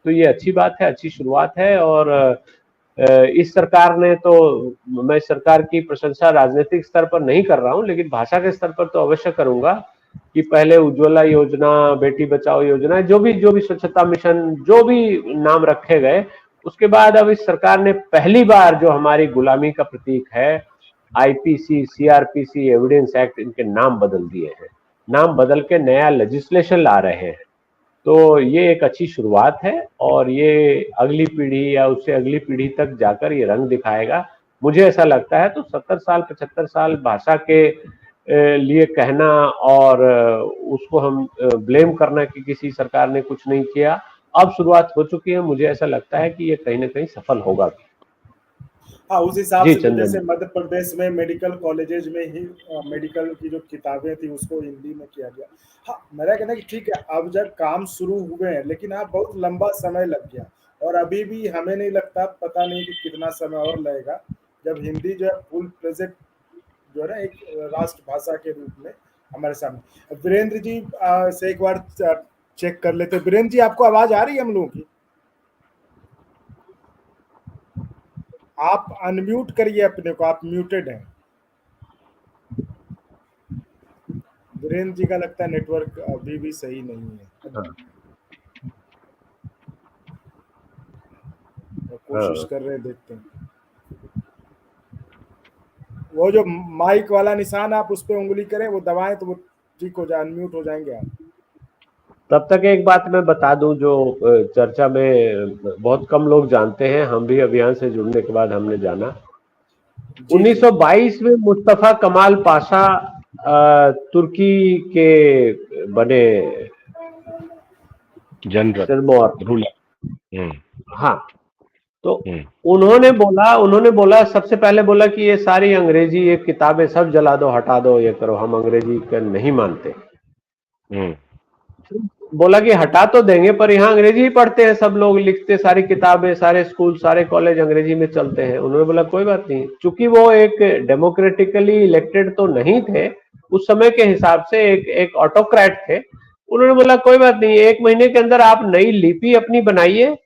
तो ये अच्छी बात है, अच्छी शुरुआत है। और इस सरकार ने तो, मैं सरकार की प्रशंसा राजनीतिक स्तर पर नहीं कर रहा हूं, लेकिन भाषा के स्तर पर तो अवश्य करूंगा कि पहले उज्ज्वला योजना, बेटी बचाओ योजना, जो भी स्वच्छता मिशन, जो भी नाम रखे गए, उसके बाद अब इस सरकार ने पहली बार जो हमारी गुलामी का प्रतीक है आईपीसी, सीआरपीसी, एविडेंस एक्ट, इनके नाम बदल दिए हैं। नाम बदल के नया लेजिस्लेशन ला रहे हैं। तो ये एक अच्छी शुरुआत है और ये अगली पीढ़ी या उससे अगली पीढ़ी तक जाकर ये रंग दिखाएगा, मुझे ऐसा लगता है। तो 70 साल 75 साल भाषा के लिए कहना और उसको हम ब्लेम करना कि किसी सरकार ने कुछ नहीं किया, अब शुरुआत हो चुकी है। मुझे ऐसा लगता है कि ये कहीं ना कहीं सफल होगा भी। हाँ, उस हिसाब जी से तो चंदन, जैसे मध्य प्रदेश में मेडिकल कॉलेजेज में ही मेडिकल की जो किताबें थी उसको हिंदी में किया गया। हाँ, मेरा कहना है कि ठीक है, अब जब काम शुरू हुए हैं, लेकिन हाँ बहुत लंबा समय लग गया और अभी भी हमें नहीं लगता, पता नहीं कि कितना समय और लगेगा जब हिंदी जो है फुल प्रेजेंट जो है ना एक राष्ट्रभाषा के रूप में हमारे सामने। वीरेंद्र जी से एक बार चेक कर लेते। वीरेंद्र जी, आपको आवाज आ रही है हम लोगों की? आप अनम्यूट करिए अपने को, आप म्यूटेड हैं। वीरेंद्र जी का लगता है नेटवर्क अभी भी सही नहीं है। कोशिश कर रहे हैं, देखते हैं। वो जो माइक वाला निशान आप उस पर उंगली करें, वो दबाएं तो वो ठीक हो जाए, अनम्यूट हो जाएंगे आप। तब तक एक बात मैं बता दूं जो चर्चा में बहुत कम लोग जानते हैं, हम भी अभियान से जुड़ने के बाद हमने जाना। 1922 में मुस्तफा कमाल पाशा तुर्की के बने जनरल। हाँ, तो उन्होंने बोला सबसे पहले बोला कि ये सारी अंग्रेजी ये किताबें सब जला दो, हटा दो, ये करो, हम अंग्रेजी का नहीं मानते। बोला कि हटा तो देंगे पर यहाँ अंग्रेजी ही पढ़ते हैं सब लोग, लिखते सारी किताबें, सारे स्कूल, सारे कॉलेज अंग्रेजी में चलते हैं। उन्होंने बोला कोई बात नहीं, चूंकि वो एक डेमोक्रेटिकली इलेक्टेड तो नहीं थे उस समय के हिसाब से, एक ऑटोक्रेट थे। उन्होंने बोला कोई बात नहीं, 1 महीने के अंदर आप नई लिपि अपनी बनाइए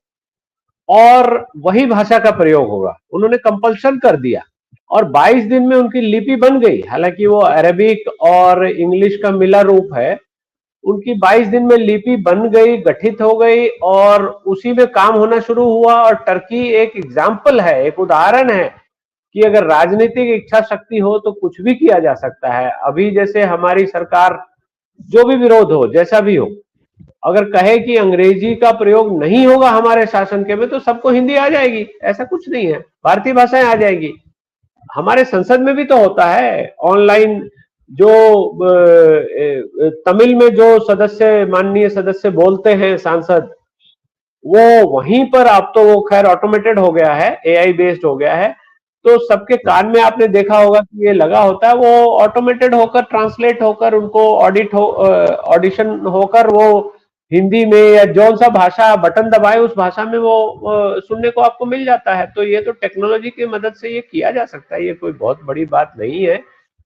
और वही भाषा का प्रयोग होगा। उन्होंने कंपल्शन कर दिया और 22 दिन में उनकी लिपि बन गई। हालांकि वो अरेबिक और इंग्लिश का मिला रूप है, उनकी 22 दिन में लिपि बन गई, गठित हो गई और उसी में काम होना शुरू हुआ। और टर्की एक एग्जाम्पल है, एक उदाहरण है कि अगर राजनीतिक इच्छा शक्ति हो तो कुछ भी किया जा सकता है। अभी जैसे हमारी सरकार, जो भी विरोध हो, जैसा भी हो, अगर कहे कि अंग्रेजी का प्रयोग नहीं होगा हमारे शासन के में, तो सबको हिंदी आ जाएगी, ऐसा कुछ नहीं है, भारतीय भाषाएं आ जाएगी। हमारे संसद में भी तो होता है ऑनलाइन, जो तमिल में जो सदस्य, माननीय सदस्य बोलते हैं सांसद, वो वहीं पर, अब तो वो खैर ऑटोमेटेड हो गया है, एआई बेस्ड हो गया है, तो सबके कान में आपने देखा होगा कि ये लगा होता है, वो ऑटोमेटेड होकर, ट्रांसलेट होकर, उनको ऑडिशन होकर वो हिंदी में या जौन सा भाषा बटन दबाए उस भाषा में वो सुनने को आपको मिल जाता है। तो ये तो टेक्नोलॉजी की मदद से ये किया जा सकता है, ये कोई बहुत बड़ी बात नहीं है।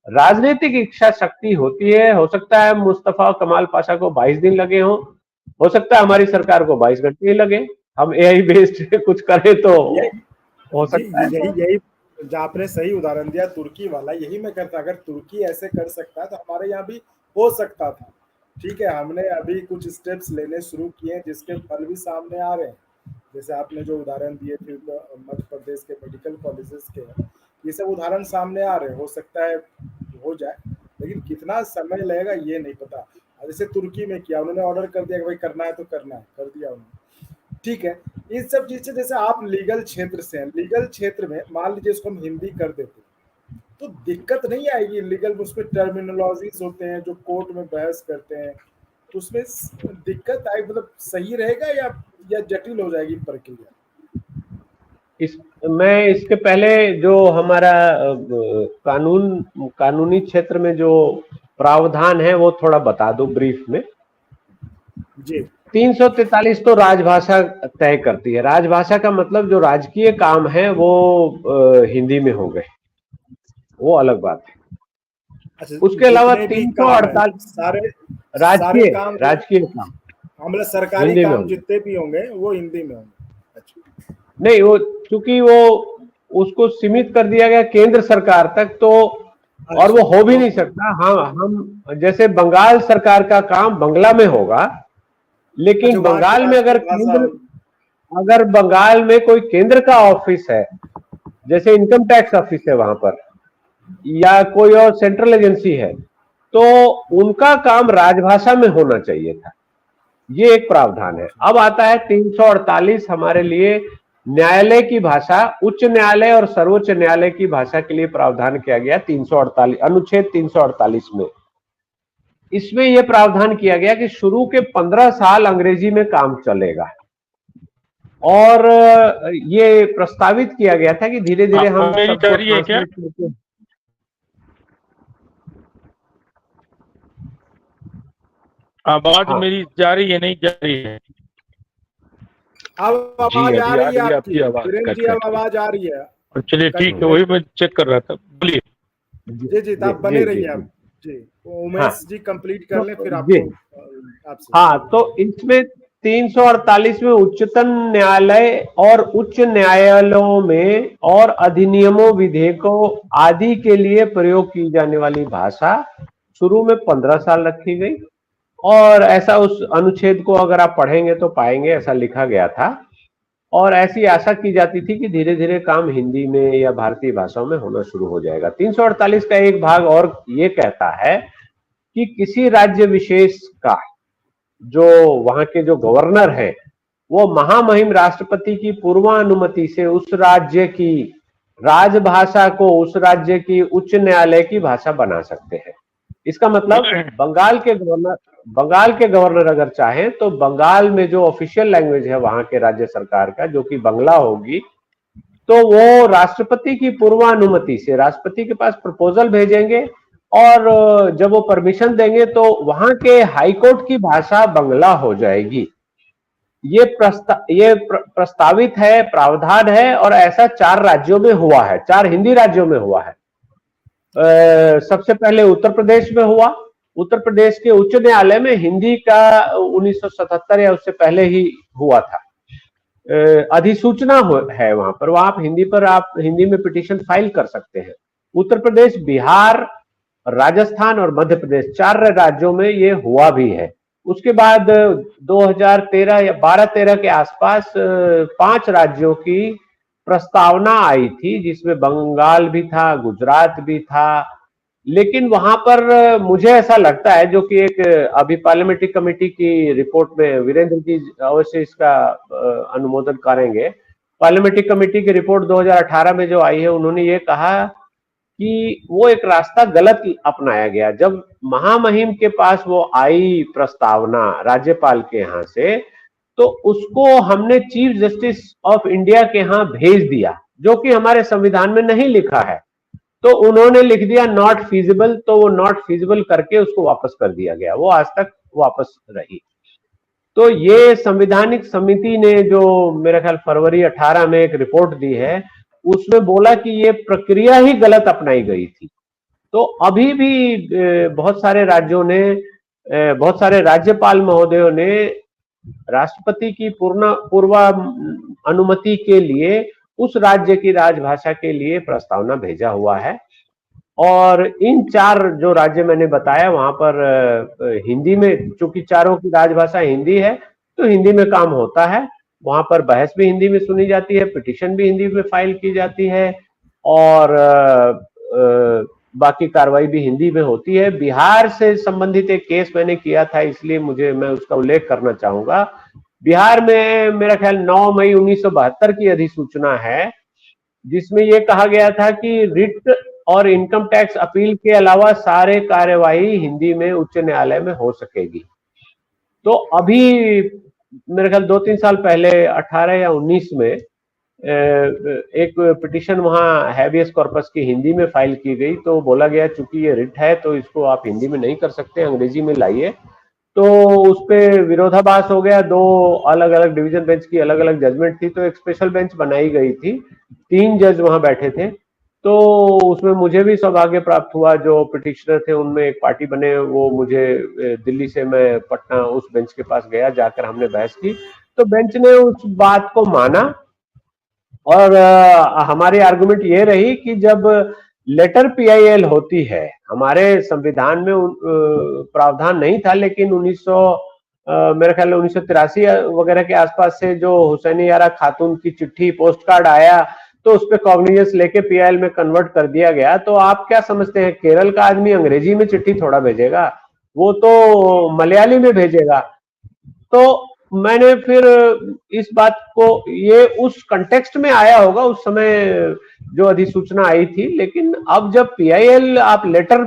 राजनीतिक इच्छा शक्ति होती है। हो सकता है मुस्तफा कमाल पाशा को 22 दिन लगे हो सकता है हमारी सरकार को 22 घंटे ही लगे, हम एआई बेस्ड कुछ करें तो हो सकता है। यही जहाँ आपने सही उदाहरण दिया तुर्की वाला, यही मैं करता, अगर तुर्की ऐसे कर सकता है तो हमारे यहाँ भी हो सकता था। ठीक है, हमने अभी कुछ स्टेप्स लेने शुरू किए हैं जिसके फल भी सामने आ रहे हैं। जैसे आपने जो उदाहरण दिए थे मध्य प्रदेश के मेडिकल कॉलेजेस के, ये सब उदाहरण सामने आ रहे हैं। हो सकता है हो जाए, लेकिन कितना समय लगेगा ये नहीं पता। जैसे तुर्की में किया, उन्होंने ऑर्डर कर दिया कि भाई करना है तो करना है, कर दिया उन्होंने, ठीक है। इन सब चीज से, जैसे आप लीगल क्षेत्र से हैं, लीगल क्षेत्र में मान लीजिए इसको हम हिंदी कर देते तो दिक्कत नहीं आएगी। लीगल में उसमें टर्मिनोलॉजीज होते हैं जो कोर्ट में बहस करते हैं, तो उसमें दिक्कत आई, मतलब सही रहेगा या जटिल हो जाएगी प्रक्रिया? मैं इसके पहले जो हमारा कानूनी क्षेत्र में जो प्रावधान है वो थोड़ा बता दूं ब्रीफ में जी। 343 तो राजभाषा तय करती है। राजभाषा का मतलब जो राजकीय काम है वो हिंदी में हो गए, वो अलग बात है। अच्छा, उसके अलावा 348 सारे राजकीय काम, मतलब सरकारी हिंदी में काम होंगे। जितने भी होंगे वो हिंदी में होंगे। अच्छा, नहीं, वो चूंकि वो उसको सीमित कर दिया गया केंद्र सरकार तक, तो और वो हो भी नहीं सकता। हाँ, हम जैसे बंगाल सरकार का काम बंगला में होगा, लेकिन जो वहाँ की बंगाल में राष्ट्रीय भाषा होगी। अगर बंगाल में कोई केंद्र का ऑफिस है, जैसे इनकम टैक्स ऑफिस है वहां पर, या कोई और सेंट्रल एजेंसी है, तो उनका काम राजभाषा में होना चाहिए था। ये एक प्रावधान है। अब आता है 348 हमारे लिए न्यायालय की भाषा, उच्च न्यायालय और सर्वोच्च न्यायालय की भाषा के लिए प्रावधान किया गया 348 अनुच्छेद 348 में। इसमें यह प्रावधान किया गया कि शुरू के 15 साल अंग्रेजी में काम चलेगा, और ये प्रस्तावित किया गया था कि धीरे धीरे हम मेरी सबको जारी है क्या? ट्रांसलेट करके। आवाज हाँ, मेरी जा रही है, नहीं जा रही है? अब जी आवाज आ अभी आ रही है रही है आपकी आपकी आवाज वीरेंद्र कट जी, अब कट के। आवाज आ रही है। चलिए ठीक है, वही मैं चेक कर रहा था, बोलिए। जी जी, आप बने रहिए आप। जी, तो हाँ, उमेश जी कंप्लीट कर लें, फिर जी, आपको आपसे। हाँ, तो इसमें 348 में उच्चतम न्यायालय और उच्च न्यायालयों में और अधिनियमों, विधेयकों आदि के लिए प्रयोग की जाने वाली भाषा शुरू में 15 साल रखी गई, और ऐसा उस अनुच्छेद को अगर आप पढ़ेंगे तो पाएंगे ऐसा लिखा गया था। और ऐसी आशा की जाती थी कि धीरे धीरे काम हिंदी में या भारतीय भाषाओं में होना शुरू हो जाएगा। 348 का एक भाग और ये कहता है कि किसी राज्य विशेष का जो वहां के जो गवर्नर है, वो महामहिम राष्ट्रपति की पूर्वानुमति से उस राज्य की राजभाषा को उस राज्य की उच्च न्यायालय की भाषा बना सकते हैं। इसका मतलब बंगाल के गवर्नर अगर चाहें तो बंगाल में जो ऑफिशियल लैंग्वेज है वहां के राज्य सरकार का, जो कि बंगला होगी, तो वो राष्ट्रपति की पूर्वानुमति से राष्ट्रपति के पास प्रपोजल भेजेंगे, और जब वो परमिशन देंगे तो वहां के हाईकोर्ट की भाषा बंगला हो जाएगी। ये प्रस्तावित है, प्रावधान है, और ऐसा 4 राज्यों में हुआ है, 4 हिंदी राज्यों में हुआ है। सबसे पहले उत्तर प्रदेश में हुआ। उत्तर प्रदेश के उच्च न्यायालय में हिंदी का 1977 या उससे पहले ही हुआ था। अधिसूचना है वहां पर, वहां आप हिंदी में पिटीशन फाइल कर सकते हैं। उत्तर प्रदेश, बिहार, राजस्थान और मध्य प्रदेश 4 राज्यों में ये हुआ भी है। उसके बाद 2013 या 12-13 के आसपास 5 राज्यों की प्रस्तावना आई थी, जिसमें बंगाल भी था, गुजरात भी था। लेकिन वहां पर मुझे ऐसा लगता है, जो कि एक अभी पार्लियामेंट्री कमेटी की रिपोर्ट में वीरेंद्र जी अवश्य इसका अनुमोदन करेंगे। पार्लियामेंट्री कमेटी की रिपोर्ट 2018 में जो आई है, उन्होंने ये कहा कि वो एक रास्ता गलत अपनाया गया। जब महामहिम के पास वो आई प्रस्तावना राज्यपाल के यहाँ से, तो उसको हमने चीफ जस्टिस ऑफ इंडिया के यहाँ भेज दिया, जो कि हमारे संविधान में नहीं लिखा है। तो उन्होंने लिख दिया नॉट फीजिबल, तो वो नॉट फीजिबल करके उसको वापस कर दिया गया, वो आज तक वापस रही। तो ये संवैधानिक समिति ने जो मेरा ख्याल फरवरी 18 में एक रिपोर्ट दी है, उसमें बोला कि ये प्रक्रिया ही गलत अपनाई गई थी। तो अभी भी बहुत सारे राज्यों ने, बहुत सारे राज्यपाल महोदयों ने राष्ट्रपति की पूर्व अनुमति के लिए उस राज्य की राजभाषा के लिए प्रस्तावना भेजा हुआ है। और इन 4 जो राज्य मैंने बताया वहां पर हिंदी में, चूंकि चारों की राजभाषा हिंदी है, तो हिंदी में काम होता है। वहां पर बहस भी हिंदी में सुनी जाती है, पिटीशन भी हिंदी में फाइल की जाती है, और बाकी कार्रवाई भी हिंदी में होती है। बिहार से संबंधित एक केस मैंने किया था, इसलिए मैं उसका उल्लेख करना चाहूंगा। बिहार में मेरा ख्याल 9 मई 1972 की अधिसूचना है, जिसमें यह कहा गया था कि रिट और इनकम टैक्स अपील के अलावा सारे कार्यवाही हिंदी में उच्च न्यायालय में हो सकेगी। तो अभी मेरे ख्याल 2-3 साल पहले 18 या 19 में एक पिटीशन वहां हैबियस कॉर्पस की हिंदी में फाइल की गई, तो बोला गया चूंकि ये रिट है तो इसको आप हिंदी में नहीं कर सकते, अंग्रेजी में लाइए। तो उस पर विरोधाभास हो गया, 2 अलग अलग डिवीजन बेंच की अलग अलग जजमेंट थी, तो एक स्पेशल बेंच बनाई गई थी, 3 जज वहां बैठे थे। तो उसमें मुझे भी सौभाग्य प्राप्त हुआ, जो पिटिशनर थे उनमें एक पार्टी बने, वो मुझे दिल्ली से मैं पटना उस बेंच के पास गया, जाकर हमने बहस की, तो बेंच ने उस बात को माना और हमारी आर्गुमेंट ये रही कि जब लेटर पीआईएल होती है, हमारे संविधान में प्रावधान नहीं था, लेकिन 1900 मेरे ख्याल में 1983 वगैरह के आसपास से जो हुसैनी यारा खातून की चिट्ठी पोस्ट कार्ड आया, तो उस पर कॉग्निजेंस लेके पीआईएल में कन्वर्ट कर दिया गया। तो आप क्या समझते हैं, केरल का आदमी अंग्रेजी में चिट्ठी थोड़ा भेजेगा, वो तो मलयाली में भेजेगा। तो मैंने फिर इस बात को, ये उस कंटेक्स्ट में आया होगा उस समय जो अधिसूचना आई थी, लेकिन अब जब पीआईएल आप लेटर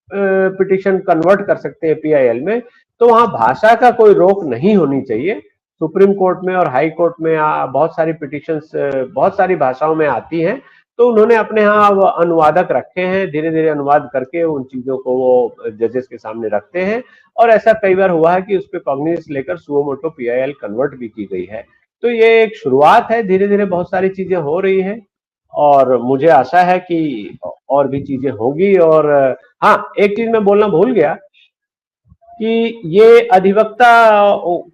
पिटिशन कन्वर्ट कर सकते हैं पीआईएल में, तो वहां भाषा का कोई रोक नहीं होनी चाहिए। सुप्रीम कोर्ट में और हाई कोर्ट में बहुत सारी पिटिशंस बहुत सारी भाषाओं में आती हैं, तो उन्होंने अपने यहाँ अनुवादक रखे हैं, धीरे धीरे अनुवाद करके उन चीजों को वो जजेस के सामने रखते हैं, और ऐसा कई बार हुआ है कि उस पर कॉग्निजेंस लेकर सुओ मोटो पीआईएल कन्वर्ट भी की गई है। तो ये एक शुरुआत है, धीरे धीरे बहुत सारी चीजें हो रही हैं और मुझे आशा है कि और भी चीजें होगी। और हाँ, एक चीज मैं बोलना भूल गया कि ये अधिवक्ता,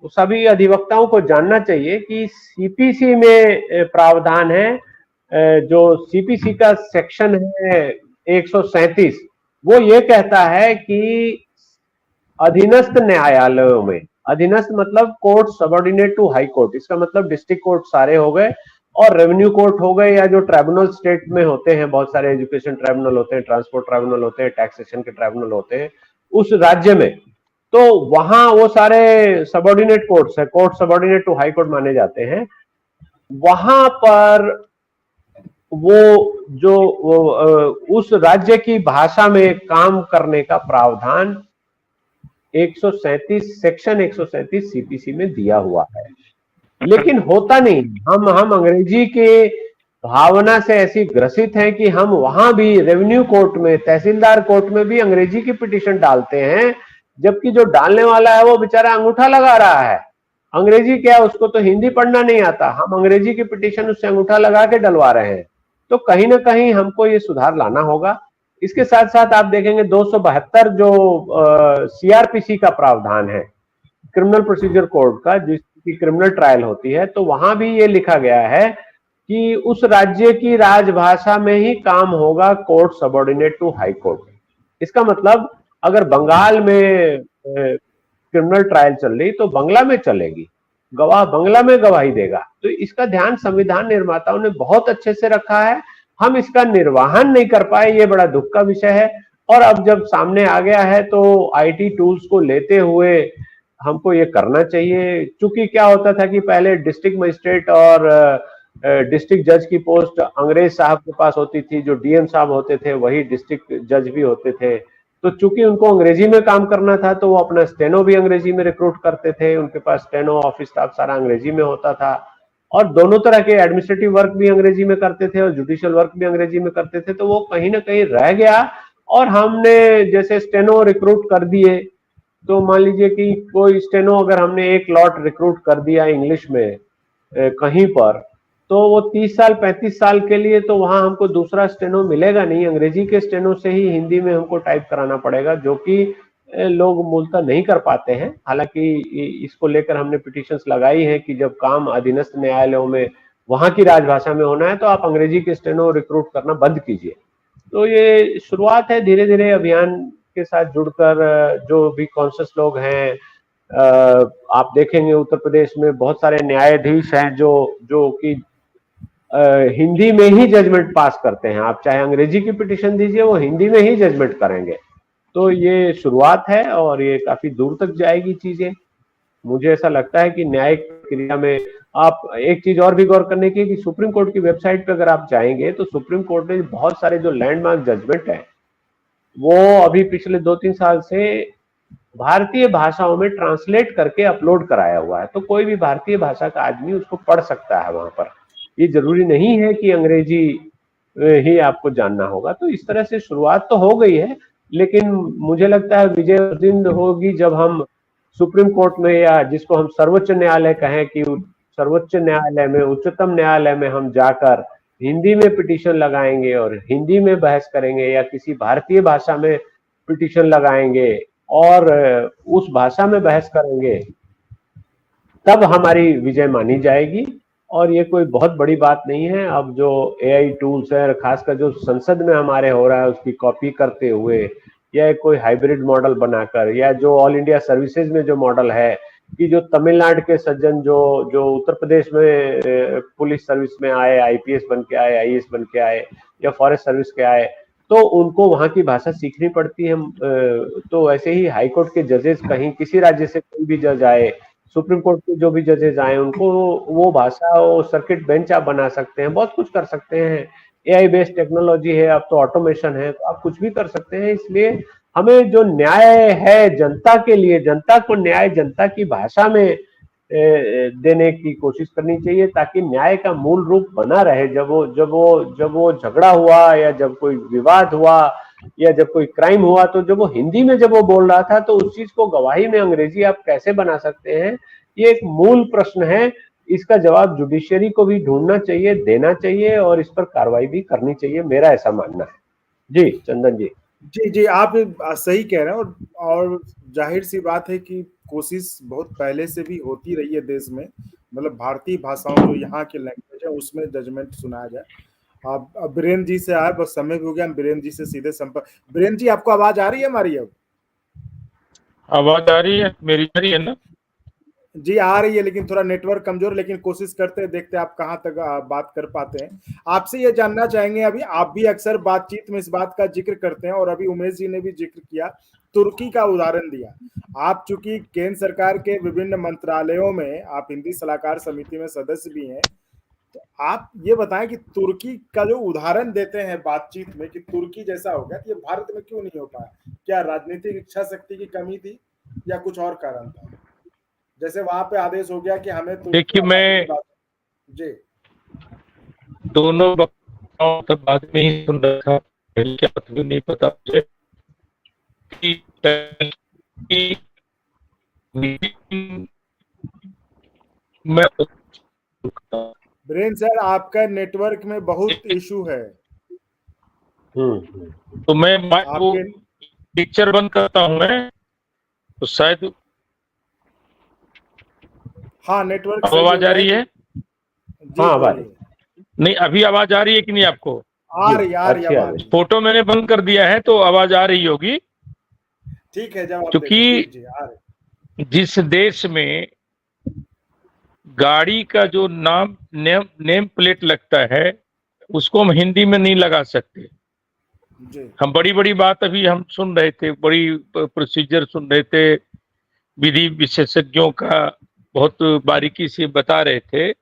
सभी अधिवक्ताओं को जानना चाहिए कि सीपीसी में प्रावधान है, जो सीपीसी का सेक्शन है 137, वो ये कहता है कि अधीनस्थ न्यायालयों में, अधीनस्थ मतलब court subordinate to high court, इसका मतलब डिस्ट्रिक्ट कोर्ट सारे हो गए और रेवेन्यू कोर्ट हो गए, या जो ट्राइब्यूनल स्टेट में होते हैं, बहुत सारे एजुकेशन ट्राइब्यूनल होते हैं, ट्रांसपोर्ट ट्राइब्यूनल होते हैं, टैक्सेशन के ट्राइब्यूनल होते हैं उस राज्य में, तो वहां वो सारे सबऑर्डिनेट कोर्ट्स है, court subordinate to high court माने जाते हैं। वहां पर वो जो उस राज्य की भाषा में काम करने का प्रावधान 137 सेक्शन 137 सीपीसी में दिया हुआ है, लेकिन होता नहीं। हम अंग्रेजी के भावना से ऐसी ग्रसित हैं कि हम वहां भी रेवेन्यू कोर्ट में, तहसीलदार कोर्ट में भी अंग्रेजी की पिटीशन डालते हैं, जबकि जो डालने वाला है वो बेचारा अंगूठा लगा रहा है। अंग्रेजी क्या, उसको तो हिंदी पढ़ना नहीं आता, हम अंग्रेजी की पिटीशन उससे अंगूठा लगा के डलवा रहे हैं। तो कहीं ना कहीं हमको ये सुधार लाना होगा। इसके साथ साथ आप देखेंगे 272 जो सीआरपीसी का प्रावधान है, क्रिमिनल प्रोसीजर कोड का, जिसकी क्रिमिनल ट्रायल होती है, तो वहां भी ये लिखा गया है कि उस राज्य की राजभाषा में ही काम होगा court subordinate to high court. इसका मतलब अगर बंगाल में क्रिमिनल ट्रायल चल रही तो बंगला में चलेगी, गवाह बंगला में गवाही देगा। तो इसका ध्यान संविधान निर्माताओं ने बहुत अच्छे से रखा है, हम इसका निर्वहन नहीं कर पाए, ये बड़ा दुख का विषय है। और अब जब सामने आ गया है तो आईटी टूल्स को लेते हुए हमको ये करना चाहिए। चूंकि क्या होता था कि पहले डिस्ट्रिक्ट मजिस्ट्रेट और डिस्ट्रिक्ट जज की पोस्ट अंग्रेज साहब के पास होती थी, जो डीएम साहब होते थे वही डिस्ट्रिक्ट जज भी होते थे। तो चूंकि उनको अंग्रेजी में काम करना था तो वो अपना स्टेनो भी अंग्रेजी में रिक्रूट करते थे, उनके पास स्टेनो ऑफिस स्टाफ सारा अंग्रेजी में होता था, और दोनों तरह के एडमिनिस्ट्रेटिव वर्क भी अंग्रेजी में करते थे और जुडिशियल वर्क भी अंग्रेजी में करते थे। तो वो कहीं ना कहीं रह गया, और हमने जैसे स्टेनो रिक्रूट कर दिए, तो मान लीजिए कि कोई स्टेनो अगर हमने एक लॉट रिक्रूट कर दिया इंग्लिश में कहीं पर, तो वो 30 साल 35 साल के लिए तो वहां हमको दूसरा स्टेनो मिलेगा नहीं, अंग्रेजी के स्टेनो से ही हिंदी में हमको टाइप कराना पड़ेगा, जो कि लोग मूलतः नहीं कर पाते हैं। हालांकि इसको लेकर हमने पिटीशंस लगाई हैं कि जब काम अधीनस्थ न्यायालयों में वहां की राजभाषा में होना है तो आप अंग्रेजी के स्टेनो रिक्रूट करना बंद कीजिए। तो ये शुरुआत है, धीरे धीरे अभियान के साथ जुड़कर जो भी कॉन्शियस लोग हैं, आप देखेंगे उत्तर प्रदेश में बहुत सारे न्यायाधीश हैं जो कि हिंदी में ही जजमेंट पास करते हैं। आप चाहे अंग्रेजी की पिटीशन दीजिए, वो हिंदी में ही जजमेंट करेंगे। तो ये शुरुआत है और ये काफी दूर तक जाएगी चीजें। मुझे ऐसा लगता है कि न्यायिक प्रक्रिया में आप एक चीज और भी गौर करने की कि सुप्रीम कोर्ट की वेबसाइट पर अगर आप जाएंगे तो सुप्रीम कोर्ट ने बहुत सारे जो लैंडमार्क जजमेंट है वो अभी पिछले 2-3 साल से भारतीय भाषाओं में ट्रांसलेट करके अपलोड कराया हुआ है। तो कोई भी भारतीय भाषा का आदमी उसको पढ़ सकता है वहां पर। ये जरूरी नहीं है कि अंग्रेजी ही आपको जानना होगा। तो इस तरह से शुरुआत तो हो गई है, लेकिन मुझे लगता है विजय उस दिन होगी जब हम सुप्रीम कोर्ट में, या जिसको हम सर्वोच्च न्यायालय कहें, कि सर्वोच्च न्यायालय में, उच्चतम न्यायालय में हम जाकर हिंदी में पिटीशन लगाएंगे और हिंदी में बहस करेंगे या किसी भारतीय भाषा में पिटीशन लगाएंगे और उस भाषा में बहस करेंगे, तब हमारी विजय मानी जाएगी। और ये कोई बहुत बड़ी बात नहीं है। अब जो एआई टूल्स है, खासकर जो संसद में हमारे हो रहा है उसकी कॉपी करते हुए या कोई हाइब्रिड मॉडल बनाकर, या जो ऑल इंडिया सर्विसेज में जो मॉडल है कि जो तमिलनाडु के सज्जन जो जो उत्तर प्रदेश में पुलिस सर्विस में आए, आईपीएस बन के आए, आईएएस बन के आए या फॉरेस्ट सर्विस के आए, तो उनको वहां की भाषा सीखनी पड़ती है। तो ऐसे ही हाईकोर्ट के जजेस, कहीं किसी राज्य से कोई भी जज आए, सुप्रीम कोर्ट के जो भी जजेस आए, उनको वो भाषा, वो सर्किट बेंच आप बना सकते हैं, बहुत कुछ कर सकते हैं। एआई बेस्ड टेक्नोलॉजी है, अब तो ऑटोमेशन है, तो आप कुछ भी कर सकते हैं। इसलिए हमें जो न्याय है जनता के लिए, जनता को न्याय जनता की भाषा में देने की कोशिश करनी चाहिए, ताकि न्याय का मूल रूप बना रहे। जब वो झगड़ा हुआ या जब कोई विवाद हुआ या जब कोई क्राइम हुआ, तो जब वो हिंदी में जब वो बोल रहा था, तो उस चीज को गवाही में अंग्रेजी आप कैसे बना सकते हैं, ये एक मूल प्रश्न है। इसका जवाब जुडिशियरी को भी ढूंढना चाहिए, देना चाहिए और इस पर कार्रवाई भी करनी चाहिए, मेरा ऐसा मानना है। जी चंदन जी। जी आप सही कह रहे हैं। और जाहिर सी बात है कि कोशिश बहुत पहले से भी होती रही है देश में, मतलब भारतीय भाषाओं जो यहाँ के लैंग्वेज है उसमें जजमेंट सुनाया जाए। अब बीरेन जी से आए, बस समय भी हो गया, हम बीरेन जी से सीधे संपर्क। बीरेन जी, आपको आवाज आ रही है हमारी? अब आवाज आ रही है मेरी? आ रही है ना? जी आ रही है, लेकिन थोड़ा नेटवर्क कमजोर, लेकिन कोशिश करते हैं, देखते हैं आप कहाँ तक बात कर पाते हैं। आपसे ये जानना चाहेंगे, अभी आप भी अक्सर बातचीत में इस बात का जिक्र करते हैं और अभी उमेश जी ने भी जिक्र किया, तुर्की का उदाहरण दिया। आप चूंकि केंद्र सरकार के विभिन्न मंत्रालयों में आप हिंदी सलाहकार समिति में सदस्य भी हैं, तो आप ये बताएं कि तुर्की का जो उदाहरण देते हैं बातचीत में कि तुर्की जैसा हो गया, तो ये भारत में क्यों नहीं हो पाया? क्या राजनीतिक इच्छा शक्ति की कमी थी या कुछ और कारण था? जैसे वहां पे आदेश हो गया कि हमें देखिए, मैं जी दोनों वक्ताओं तक बाद में ही सुन रहा था, क्या मतलब नहीं पता मुझे कि मैं बीरेन सर, आपका नेटवर्क में बहुत इशू है। तो मैं वो पिक्चर बंद करता हूं मैं, तो शायद हाँ नेटवर्क आवाज आ रही है? हाँ आवाज नहीं, अभी आवाज आ रही है कि नहीं आपको? आ रही आवाज। फोटो मैंने बंद कर दिया है तो आवाज आ रही होगी। ठीक है, जब क्योंकि जिस देश में गाड़ी का जो नेम प्लेट लगता है उसको हम हिंदी में नहीं लगा सकते। हम बड़ी बड़ी बात अभी हम सुन रहे थे, बड़ी प्रोसीजर सुन रहे थे, विधि विशेषज्ञों का बहुत बारीकी से बता रहे थे।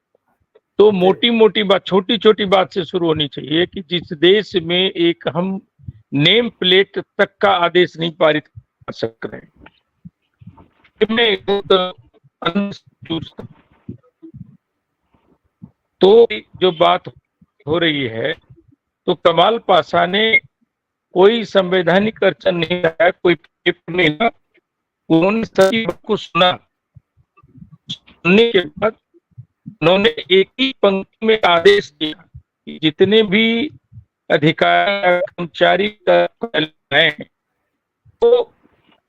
तो मोटी मोटी बात, छोटी छोटी बात से शुरू होनी चाहिए कि जिस देश में एक हम नेम प्लेट तक का आदेश नहीं पारित कर सक रहे, तो जो बात हो रही है, तो कमाल पाशा ने कोई संवैधानिक अड़चन नहीं लगाया, कोई पेपर नहीं लगा, उन्होंने सभी को सुनने के बाद उन्होंने एक ही पंक्ति में आदेश दिया कि जितने भी अधिकारी कर्मचारी हैं तो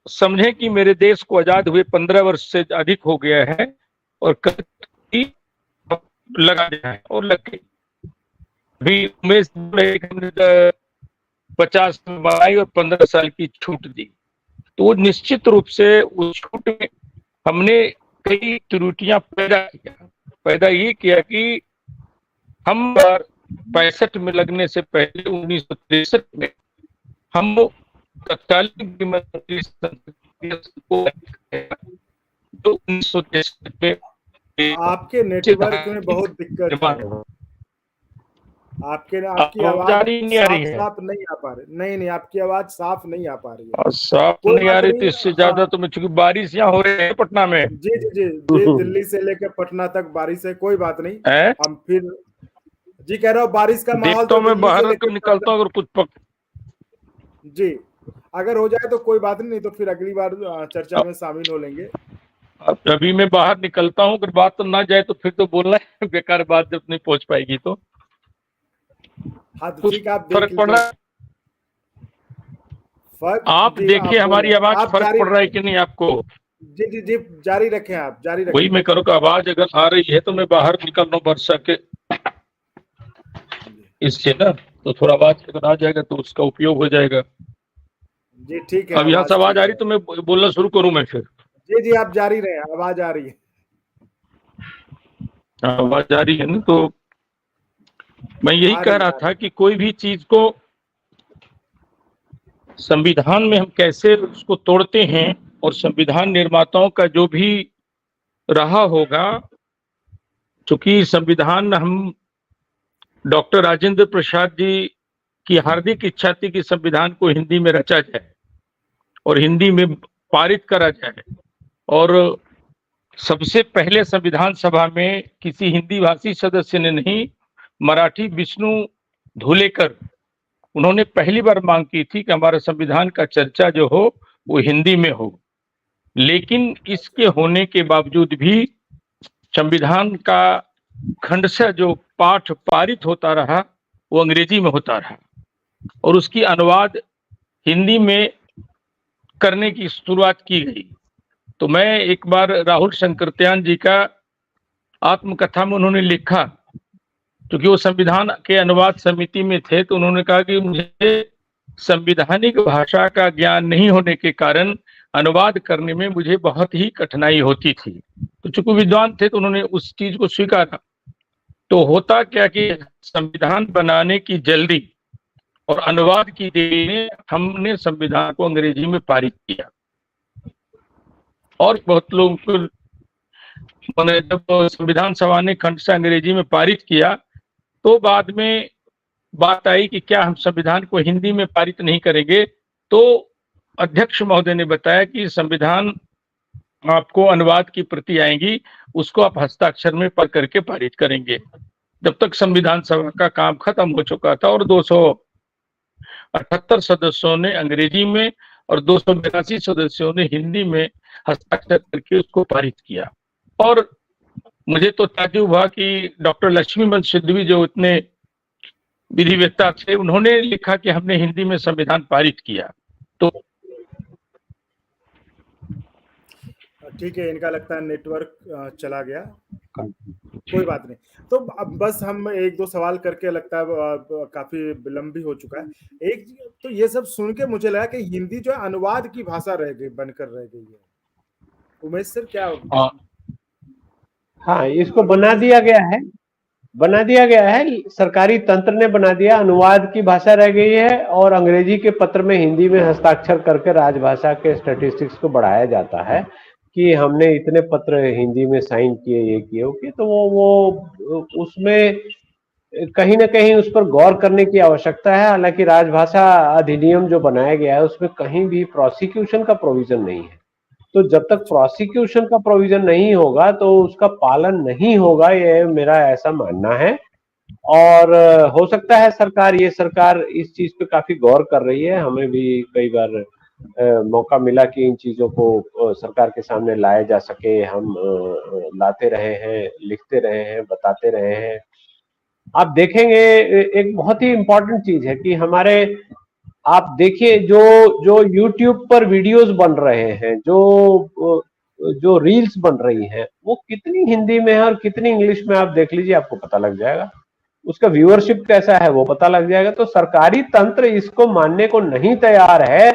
समझे कि मेरे देश को आजाद हुए 15 वर्ष से अधिक हो गया है और लगा दिया है और लग गई। अभी उमेश 50 बनाई और 15 साल की छूट दी, तो निश्चित रूप से उस छूट में हमने कई त्रुटियां पैदा ये किया कि हम 65 में लगने से पहले 1963 में हम तत्कालीन मंत्री जो 1963 में आपके नेटवर्क में बहुत दिक्कत है। आपकी आवाज नहीं आ रही है, साफ नहीं आ पा रही। नहीं, आपकी आवाज साफ नहीं आ पा रही है। साफ नहीं आ रही तो इससे ज्यादा तो मैं, चूंकि बारिश यहाँ हो रही है पटना में। जी दिल्ली से लेकर पटना तक बारिश है, कोई बात नहीं। हम फिर जी कह रहा हूँ बारिश का माहौल तो मैं बाहर निकलता हूँ अगर कुछ जी अगर हो जाए तो कोई बात नहीं, तो फिर अगली बार चर्चा में शामिल हो लेंगे। अभी मैं बाहर निकलता हूँ, अगर बात तो ना जाए तो फिर तो बोलना है बेकार बात जब नहीं पहुंच पाएगी तो। हाँ तो कुछ ठीक है, आप फर्क देख पड़ रहा लीजिए है? फर्क। आप जी देखिए आप हमारी बोले, आवाज आप फर्क जारी, पड़ रहा है कि नहीं आपको? जी जी जी जारी रखें, आप जारी वही रखें। मैं करूँ, आवाज अगर आ रही है तो मैं बाहर निकल रहा हूँ वर्षा के इससे ना, तो थोड़ा आवाज अगर आ जाएगा तो उसका उपयोग हो जाएगा। जी ठीक है, अब यहाँ से आवाज आवाज ठीक आ है। रही तो मैं बोलना शुरू करूँ मैं फिर? जी जी आप जारी रहे, आवाज आ रही है। हाँ, आवाज आ रही है ना, तो मैं यही आ कह रही रहा है। था कि कोई भी चीज को संविधान में हम कैसे उसको तोड़ते हैं, और संविधान निर्माताओं का जो भी रहा होगा, चूंकि संविधान हम डॉक्टर राजेंद्र प्रसाद जी की हार्दिक इच्छा थी कि संविधान को हिंदी में रचा जाए और हिंदी में पारित करा जाए, और सबसे पहले संविधान सभा में किसी हिंदी भाषी सदस्य ने नहीं, मराठी विष्णु धुलेकर, उन्होंने पहली बार मांग की थी कि हमारे संविधान का चर्चा जो हो वो हिंदी में हो। लेकिन इसके होने के बावजूद भी संविधान का खंडशः जो पाठ पारित होता रहा वो अंग्रेजी में होता रहा, और उसकी अनुवाद हिंदी में करने की शुरुआत की गई। तो मैं एक बार राहुल शंकरत्यान जी का आत्मकथा में उन्होंने लिखा, क्योंकि वो संविधान के अनुवाद समिति में थे, तो उन्होंने कहा कि मुझे संविधानिक भाषा का ज्ञान नहीं होने के कारण अनुवाद करने में मुझे बहुत ही कठिनाई होती थी। तो चूंकि विद्वान थे तो उन्होंने उस चीज को स्वीकारा। तो होता क्या कि संविधान बनाने की जल्दी और अनुवाद की देरी में हमने संविधान को अंग्रेजी में पारित किया, और बहुत लोग को मैंने जब संविधान सभा ने खंड से अंग्रेजी में पारित किया तो बाद में बात आई कि क्या हम संविधान को हिंदी में पारित नहीं करेंगे। तो अध्यक्ष महोदय ने बताया कि संविधान आपको अनुवाद की प्रति आएंगी, उसको आप हस्ताक्षर में पढ़ करके पारित करेंगे। जब तक संविधान सभा का काम खत्म हो चुका था और 278 सदस्यों ने अंग्रेजी में और 282 सदस्यों ने हिंदी में हस्ताक्षर करके उसको पारित किया। और मुझे तो ताज्जुब हुआ कि डॉक्टर लक्ष्मीकांत सिद्धवी जो इतने विधिवेत्ता थे, उन्होंने लिखा कि हमने हिंदी में संविधान पारित किया। तो ठीक है, इनका लगता है नेटवर्क चला गया, कोई बात नहीं। तो अब बस हम एक दो सवाल करके, लगता है काफी विलंब भी हो चुका है। एक तो ये सब सुन के मुझे लगा कि हिंदी जो है अनुवाद की भाषा रह गई, बनकर रह गई है। उमेश सर क्या होगा? हाँ, इसको बना दिया गया है, सरकारी तंत्र ने बना दिया, अनुवाद की भाषा रह गई है और अंग्रेजी के पत्र में हिंदी में हस्ताक्षर करके राजभाषा के स्टैटिस्टिक्स को बढ़ाया जाता है कि हमने इतने पत्र हिंदी में साइन किए, ये किए, ओके। तो वो उसमें कहीं ना कहीं उस पर गौर करने की आवश्यकता है। हालांकि राजभाषा अधिनियम जो बनाया गया है उसमें कहीं भी प्रोसिक्यूशन का प्रोविजन नहीं है। तो जब तक प्रोसिक्यूशन का प्रोविजन नहीं होगा तो उसका पालन नहीं होगा, ये मेरा ऐसा मानना है। और हो सकता है ये सरकार इस चीज पे काफी गौर कर रही है। हमें भी कई बार मौका मिला कि इन चीजों को सरकार के सामने लाया जा सके, हम लाते रहे हैं, लिखते रहे हैं, बताते रहे हैं। आप देखेंगे एक बहुत ही इंपॉर्टेंट चीज है कि हमारे, आप देखिए जो जो YouTube पर वीडियोस बन रहे हैं, जो रील्स बन रही हैं, वो कितनी हिंदी में है और कितनी इंग्लिश में, आप देख लीजिए, आपको पता लग जाएगा। उसका व्यूअरशिप कैसा है वो पता लग जाएगा। तो सरकारी तंत्र इसको मानने को नहीं तैयार है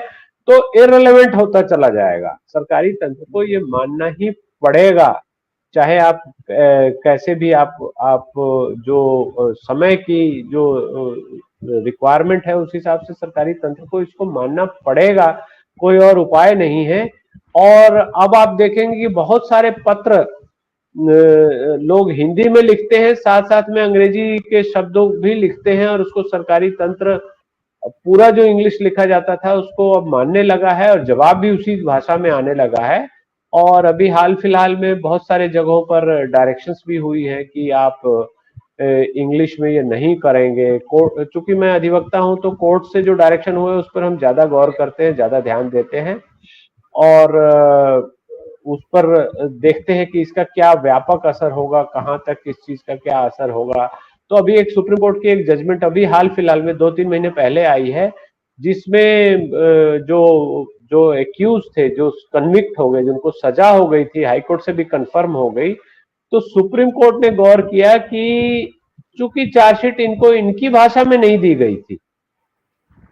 तो इररिलेवेंट होता चला जाएगा। सरकारी तंत्र को ये मानना ही पड़ेगा, चाहे आप कैसे भी आप जो समय की जो रिक्वायरमेंट है उस हिसाब से सरकारी तंत्र को इसको मानना पड़ेगा, कोई और उपाय नहीं है। और अब आप देखेंगे कि बहुत सारे पत्र लोग हिंदी में लिखते हैं, साथ साथ में अंग्रेजी के शब्दों भी लिखते हैं, और उसको सरकारी तंत्र पूरा जो इंग्लिश लिखा जाता था उसको अब मानने लगा है और जवाब भी उसी भाषा में आने लगा है। और अभी हाल फिलहाल में बहुत सारे जगहों पर डायरेक्शंस भी हुई है कि आप इंग्लिश में ये नहीं करेंगे। कोर्ट, चूंकि मैं अधिवक्ता हूं तो कोर्ट से जो डायरेक्शन हुए उस पर हम ज्यादा गौर करते हैं, ज्यादा ध्यान देते हैं और उस पर देखते हैं कि इसका क्या व्यापक असर होगा, कहाँ तक इस चीज का क्या असर होगा। तो अभी एक सुप्रीम कोर्ट की एक जजमेंट अभी हाल फिलहाल में 2-3 महीने पहले आई है, जिसमें जो जो एक्यूज थे, जो कन्विक्ट हो गए, जिनको सजा हो गई थी, हाईकोर्ट से भी कंफर्म हो गई, तो सुप्रीम कोर्ट ने गौर किया कि चूंकि चार्जशीट इनको इनकी भाषा में नहीं दी गई थी,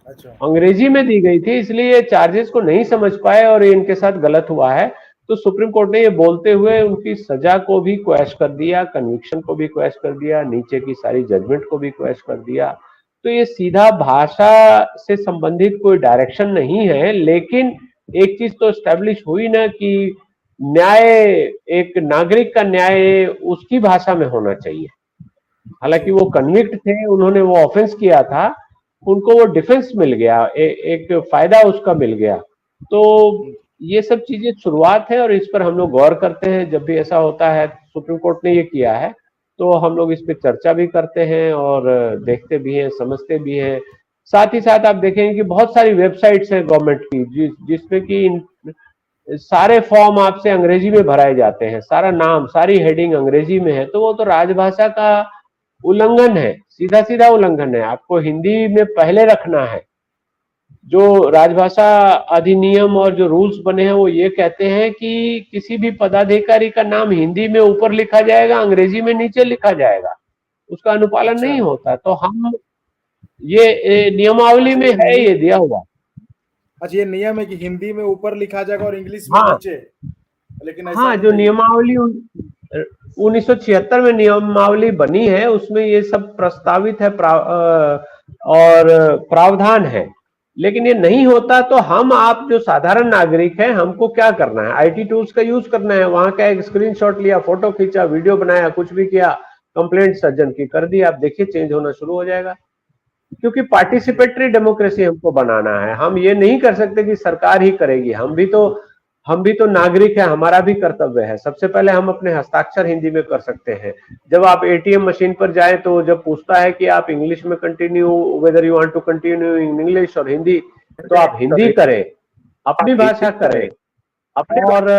अच्छा, अंग्रेजी में दी गई थी, इसलिए चार्जेस को नहीं समझ पाए और ये इनके साथ गलत हुआ है। तो सुप्रीम कोर्ट ने ये बोलते हुए उनकी सजा को भी क्वैश कर दिया, कन्विक्शन को भी क्वैश कर दिया, नीचे की सारी जजमेंट को भी क्वैश कर दिया। तो ये सीधा भाषा से संबंधित कोई डायरेक्शन नहीं है, लेकिन एक चीज तो एस्टेब्लिश हुई ना कि न्याय, एक नागरिक का न्याय उसकी भाषा में होना चाहिए। हालांकि वो कन्विक्ट थे, उन्होंने वो ऑफेंस किया था, उनको वो डिफेंस मिल गया, एक फायदा उसका मिल गया। तो ये सब चीजें शुरुआत है और इस पर हम लोग गौर करते हैं जब भी ऐसा होता है। सुप्रीम कोर्ट ने ये किया है तो हम लोग इस पे चर्चा भी करते हैं और देखते भी हैं, समझते भी हैं। साथ ही साथ आप देखेंगे कि बहुत सारी वेबसाइट्स हैं गवर्नमेंट की जिसमें कि सारे फॉर्म आपसे अंग्रेजी में भराए जाते हैं, सारा नाम, सारी हेडिंग अंग्रेजी में है, तो वो तो राजभाषा का उल्लंघन है, सीधा सीधा उल्लंघन है। आपको हिंदी में पहले रखना है। जो राजभाषा अधिनियम और जो रूल्स बने हैं वो ये कहते हैं कि किसी भी पदाधिकारी का नाम हिंदी में ऊपर लिखा जाएगा, अंग्रेजी में नीचे लिखा जाएगा, उसका अनुपालन अच्छा। नहीं होता। तो हम ये नियमावली में है, ये दिया हुआ। अच्छा, ये नियम है कि हिंदी में ऊपर लिखा जाएगा और इंग्लिश में हाँ, नीचे, लेकिन ऐसा हाँ, जो नियमावली 1976 में नियमावली बनी है उसमें ये सब प्रस्तावित है और प्रावधान है, लेकिन ये नहीं होता। तो हम आप जो साधारण नागरिक हैं, हमको क्या करना है? आईटी टूल्स का यूज करना है, वहां का एक स्क्रीनशॉट लिया, फोटो खींचा, वीडियो बनाया, कुछ भी किया, कंप्लेंट सज्जन की कर दी, आप देखिए चेंज होना शुरू हो जाएगा। क्योंकि पार्टिसिपेटरी डेमोक्रेसी हमको बनाना है। हम ये नहीं कर सकते कि सरकार ही करेगी, हम भी तो नागरिक है, हमारा भी कर्तव्य है। सबसे पहले हम अपने हस्ताक्षर हिंदी में कर सकते हैं। जब आप एटीएम मशीन पर जाए तो जब पूछता है कि आप इंग्लिश में continue, whether you want to continue in English और हिंदी, तो आप हिंदी करें, अपनी भाषा करें। और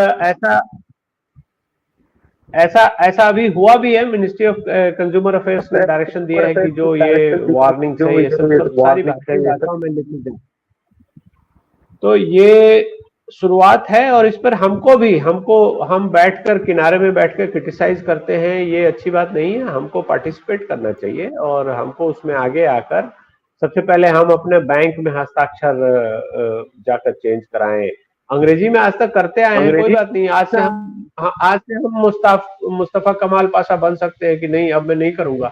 ऐसा अभी हुआ भी है। मिनिस्ट्री ऑफ कंज्यूमर अफेयर्स ने डायरेक्शन दिया है कि जो ये वार्निंग है, ये सब सारी भाषाओं में लिखी जाए। तो ये शुरुआत है और इस पर हम बैठकर, किनारे में बैठकर क्रिटिसाइज करते हैं, ये अच्छी बात नहीं है। हमको पार्टिसिपेट करना चाहिए और हमको उसमें आगे आकर सबसे पहले हम अपने बैंक में हस्ताक्षर जाकर चेंज कराएं। अंग्रेजी में आज तक करते आए हैं, कोई बात नहीं। आज से हम मुस्तफा कमाल पाशा बन सकते हैं कि नहीं, अब मैं नहीं करूंगा,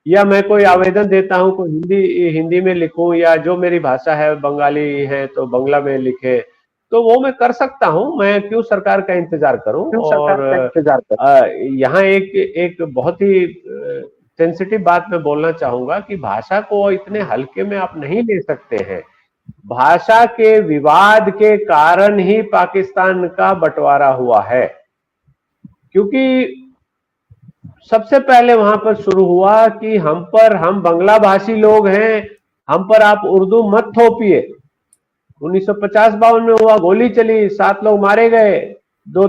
या मैं कोई आवेदन देता हूं, कोई हिंदी में लिखूं, या जो मेरी भाषा है बंगाली है तो बंगला में लिखे, तो वो मैं कर सकता हूं। मैं क्यों सरकार का इंतजार करूं? और यहाँ एक बहुत ही सेंसिटिव बात मैं बोलना चाहूंगा कि भाषा को इतने हल्के में आप नहीं ले सकते हैं। भाषा के विवाद के कारण ही पाकिस्तान का बंटवारा हुआ है, क्योंकि सबसे पहले वहां पर शुरू हुआ कि हम बांग्ला भाषी लोग हैं, हम पर आप उर्दू मत थोपिए। 1950-52 में हुआ, गोली चली, 7 लोग मारे गए, 2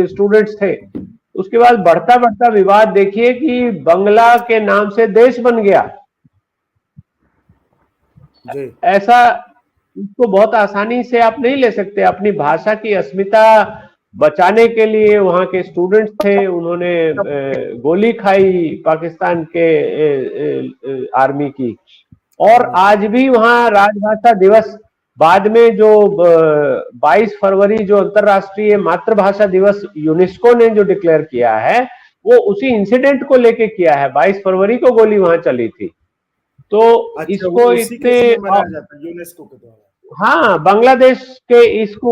स्टूडेंट्स थे। उसके बाद बढ़ता बढ़ता विवाद देखिए कि बंगला के नाम से देश बन गया। ऐसा इसको बहुत आसानी से आप नहीं ले सकते। अपनी भाषा की अस्मिता बचाने के लिए वहां के स्टूडेंट्स थे, उन्होंने गोली खाई पाकिस्तान के आर्मी की। और आज भी वहां राजभाषा दिवस, बाद में जो 22 फरवरी जो अंतरराष्ट्रीय मातृभाषा दिवस यूनेस्को ने जो डिक्लेयर किया है, वो उसी इंसिडेंट को लेके किया है। 22 फरवरी को गोली वहां चली थी। तो इसको इतने यूनेस्को के द्वारा, हाँ, बांग्लादेश के इसको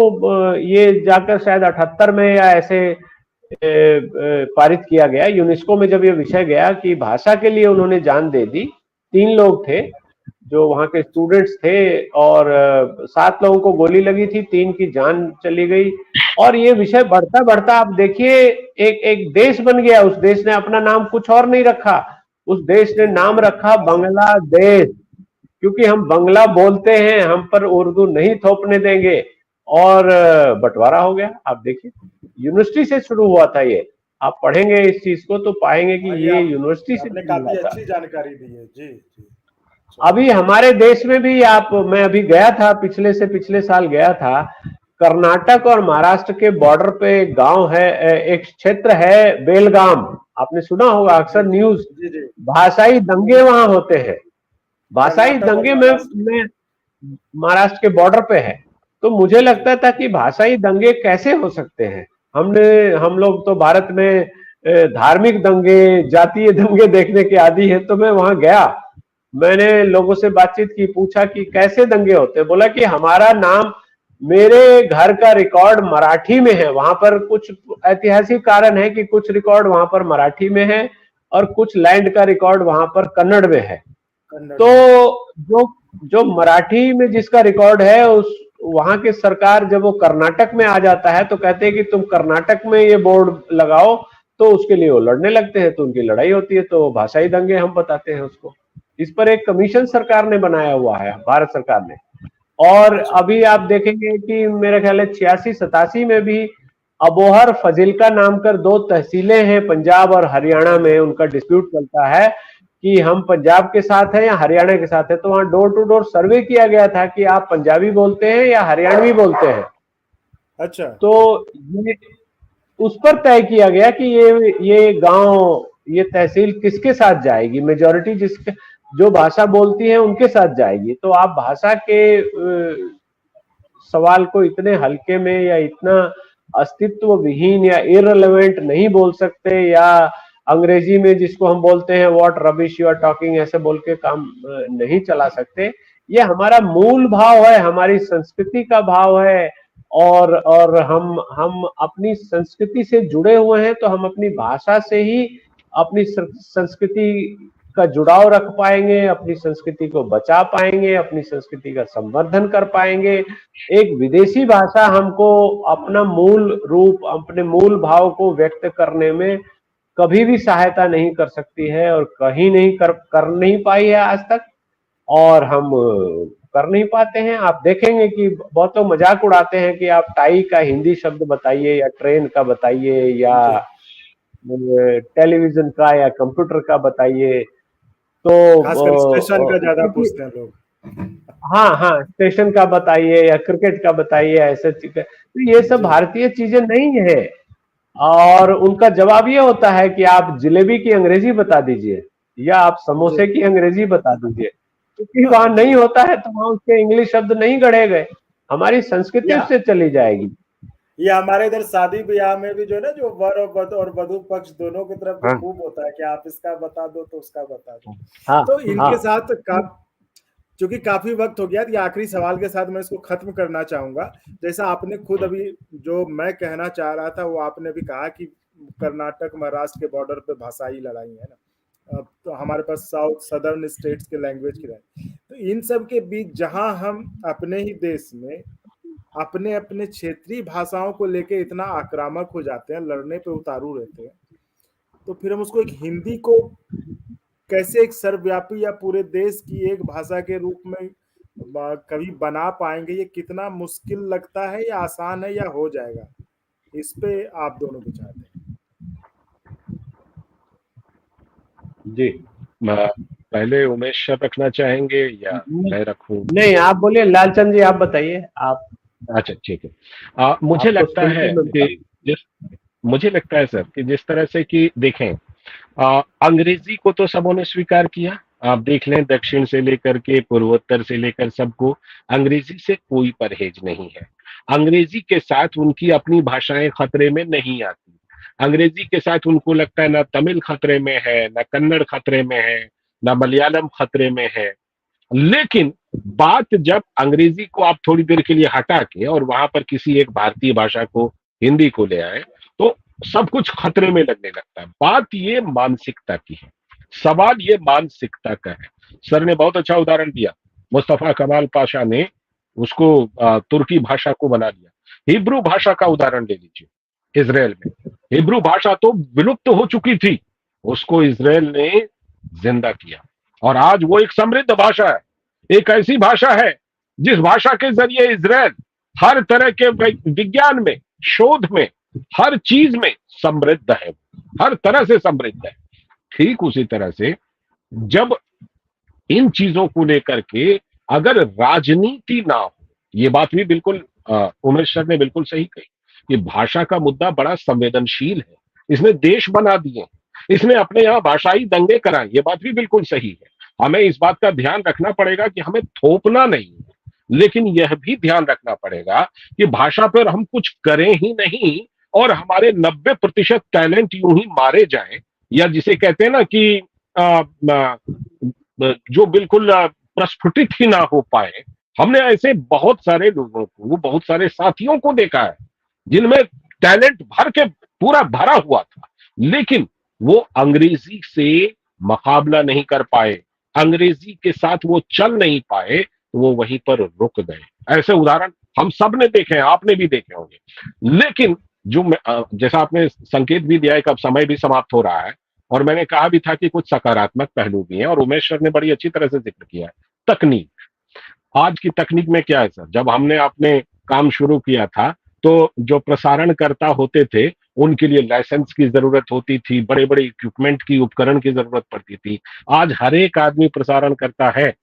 ये जाकर शायद 78 में या ऐसे पारित किया गया। यूनेस्को में जब ये विषय गया कि भाषा के लिए उन्होंने जान दे दी। 3 लोग थे जो वहां के स्टूडेंट्स थे और 7 लोगों को गोली लगी थी, 3 की जान चली गई। और ये विषय बढ़ता बढ़ता आप देखिए एक देश बन गया। उस देश ने अपना नाम कुछ और नहीं रखा, उस देश ने नाम रखा बांग्लादेश, क्योंकि हम बंगला बोलते हैं, हम पर उर्दू नहीं थोपने देंगे। और बंटवारा हो गया। आप देखिए, यूनिवर्सिटी से शुरू हुआ था ये। आप पढ़ेंगे इस चीज को तो पाएंगे कि ये यूनिवर्सिटी से आपने नहीं काफी मिला था। अच्छी जानकारी दी है जी जी। अभी हमारे देश में भी मैं अभी गया था, पिछले साल गया था, कर्नाटक और महाराष्ट्र के बॉर्डर पे एक गांव है, एक क्षेत्र है बेलगाम, आपने सुना होगा अक्सर न्यूज। जी जी। भाषाई दंगे वहां होते हैं, भाषाई कर्नाटक और दंगे महाराष्ट्र में महाराष्ट्र के बॉर्डर पे है। तो मुझे लगता था कि भाषाई दंगे कैसे हो सकते हैं। हम लोग तो भारत में धार्मिक दंगे, जातीय दंगे देखने के आदी है। तो मैं वहां गया, मैंने लोगों से बातचीत की, पूछा कि कैसे दंगे होते हैं। बोला कि हमारा नाम, मेरे घर का रिकॉर्ड मराठी में है। वहां पर कुछ ऐतिहासिक कारण है कि कुछ रिकॉर्ड वहां पर मराठी में है और कुछ लैंड का रिकॉर्ड वहां पर कन्नड़ में है। तो जो मराठी में जिसका रिकॉर्ड है, उस वहां के सरकार जब वो कर्नाटक में आ जाता है तो कहते हैं कि तुम कर्नाटक में ये बोर्ड लगाओ, तो उसके लिए वो लड़ने लगते हैं, तो उनकी लड़ाई होती है। तो भाषाई दंगे हम बताते हैं उसको। इस पर एक कमीशन सरकार ने बनाया हुआ है, भारत सरकार ने। और अभी आप देखेंगे कि मेरे ख्याल है 86-87 में भी अबोहर फजिल्का नाम कर 2 तहसीलें हैं पंजाब और हरियाणा में, उनका डिस्प्यूट चलता है कि हम पंजाब के साथ हैं या हरियाणा के साथ है। तो वहां डोर टू डोर सर्वे किया गया था कि आप पंजाबी बोलते हैं या हरियाणवी बोलते हैं। अच्छा। तो ये उस पर तय किया गया कि ये गांव, ये तहसील किसके साथ जाएगी, मेजॉरिटी जो भाषा बोलती है उनके साथ जाएगी। तो आप भाषा के सवाल को इतने हल्के में या इतना अस्तित्व विहीन या इररिलेवेंट नहीं बोल सकते, या अंग्रेजी में जिसको हम बोलते हैं what rubbish you are talking, ऐसे बोल के काम नहीं चला सकते। ये हमारा मूल भाव है, हमारी संस्कृति का भाव है। और हम अपनी संस्कृति से जुड़े हुए हैं, तो हम अपनी भाषा से ही अपनी संस्कृति का जुड़ाव रख पाएंगे, अपनी संस्कृति को बचा पाएंगे, अपनी संस्कृति का संवर्धन कर पाएंगे। एक विदेशी भाषा हमको अपना मूल रूप, अपने मूल भाव को व्यक्त करने में कभी भी सहायता नहीं कर सकती है, और कहीं नहीं कर नहीं पाई है आज तक, और हम कर नहीं पाते हैं। आप देखेंगे कि बहुत लोग मजाक उड़ाते हैं कि आप टाई का हिंदी शब्द बताइए, या ट्रेन का बताइए, या टेलीविजन का या कंप्यूटर का बताइए। तो खासकर स्टेशन का ज्यादा पूछते हैं लोग। हाँ, स्टेशन का बताइए या क्रिकेट का बताइए, ऐसे चीजें। तो ये सब भारतीय चीजें नहीं है। और उनका जवाब ये होता है कि आप जलेबी की अंग्रेजी बता दीजिए, या आप समोसे की अंग्रेजी बता दीजिए। क्योंकि वहां नहीं होता है तो वहां उसके इंग्लिश शब्द नहीं गढ़े गए, हमारी संस्कृति उससे चली जाएगी। ये हमारे इधर शादी ब्याह में भी जो है ना, जो वर और वधु पक्ष दोनों की तरफ हाँ। खूब होता है कि आप इसका बता दो तो उसका बता दो। हाँ, तो इनके हाँ। साथ चूंकि काफी वक्त हो गया, ये आखिरी सवाल के साथ मैं इसको खत्म करना चाहूंगा। जैसा आपने खुद अभी जो मैं कहना चाह रहा था वो आपने भी कहा कि कर्नाटक महाराष्ट्र के बॉर्डर पे भाषाई लड़ाई है ना, तो हमारे पास साउथ सदर्न स्टेट्स के लैंग्वेज की लड़ाई। तो इन सब के बीच जहां हम अपने ही देश में अपने अपने क्षेत्रीय भाषाओं को लेके इतना आक्रामक हो जाते हैं, लड़ने पे उतारू रहते हैं, तो फिर हम उसको एक हिंदी को कैसे एक सर्वव्यापी या पूरे देश की एक भाषा के रूप में कभी बना पाएंगे? ये कितना मुश्किल लगता है, या आसान है, या हो जाएगा? इस पे आप दोनों विचार दें। जी, पहले उमेश सर रखना चाहेंगे या मैं रखूं? नहीं, आप बोलिए लालचंद जी, आप बताइए। आप अच्छा, ठीक है। मुझे लगता है कि मुझे लगता है सर कि जिस तरह से कि देखें, अंग्रेजी को तो सबों ने स्वीकार किया। आप देख लें, दक्षिण से लेकर के पूर्वोत्तर से लेकर सबको अंग्रेजी से कोई परहेज नहीं है। अंग्रेजी के साथ उनकी अपनी भाषाएं खतरे में नहीं आती। अंग्रेजी के साथ उनको लगता है ना तमिल खतरे में है, ना कन्नड़ खतरे में है, ना मलयालम खतरे में है। लेकिन बात जब अंग्रेजी को आप थोड़ी देर के लिए हटा के और वहां पर किसी एक भारतीय भाषा को, हिंदी को ले आए, तो सब कुछ खतरे में लगने लगता है। बात ये मानसिकता की है, सवाल ये मानसिकता का है। सर ने बहुत अच्छा उदाहरण दिया, मुस्तफा कमाल पाशा ने उसको तुर्की भाषा को बना दिया। हिब्रू भाषा का उदाहरण ले लीजिए, इजराइल में हिब्रू भाषा तो विलुप्त हो चुकी थी, उसको इजराइल ने जिंदा किया, और आज वो एक समृद्ध भाषा है। एक ऐसी भाषा है जिस भाषा के जरिए इजराइल हर तरह के विज्ञान में, शोध में हर चीज में समृद्ध है, हर तरह से समृद्ध है। ठीक उसी तरह से जब इन चीजों को लेकर के अगर राजनीति ना हो, ये बात भी बिल्कुल उमेश सर ने बिल्कुल सही कही कि भाषा का मुद्दा बड़ा संवेदनशील है, इसने देश बना दिए, इसने अपने यहां भाषाई दंगे कराए, ये बात भी बिल्कुल सही है। हमें इस बात का ध्यान रखना पड़ेगा कि हमें थोपना नहीं है, लेकिन यह भी ध्यान रखना पड़ेगा कि भाषा पर हम कुछ करें ही नहीं और हमारे 90% टैलेंट यूं ही मारे जाएं, या जिसे कहते हैं ना कि जो बिल्कुल प्रस्फुटित ही ना हो पाए। हमने ऐसे बहुत सारे लोगों को, बहुत सारे साथियों को देखा है जिनमें टैलेंट भर के पूरा भरा हुआ था, लेकिन वो अंग्रेजी से मुकाबला नहीं कर पाए, अंग्रेजी के साथ वो चल नहीं पाए, तो वो वहीं पर रुक गए। ऐसे उदाहरण हम सब ने देखे हैं, आपने भी देखे होंगे। लेकिन जो जैसा आपने संकेत भी दिया है कि अब समय भी समाप्त हो रहा है, और मैंने कहा भी था कि कुछ सकारात्मक पहलू भी हैं, और उमेश सर ने बड़ी अच्छी तरह से जिक्र किया है। तकनीक, आज की तकनीक में क्या है सर, जब हमने अपने काम शुरू किया था तो जो प्रसारणकर्ता होते थे उनके लिए लाइसेंस की जरूरत होती थी, बड़े बड़े इक्विपमेंट की, उपकरण की जरूरत पड़ती थी। आज हर एक आदमी प्रसारण करता है,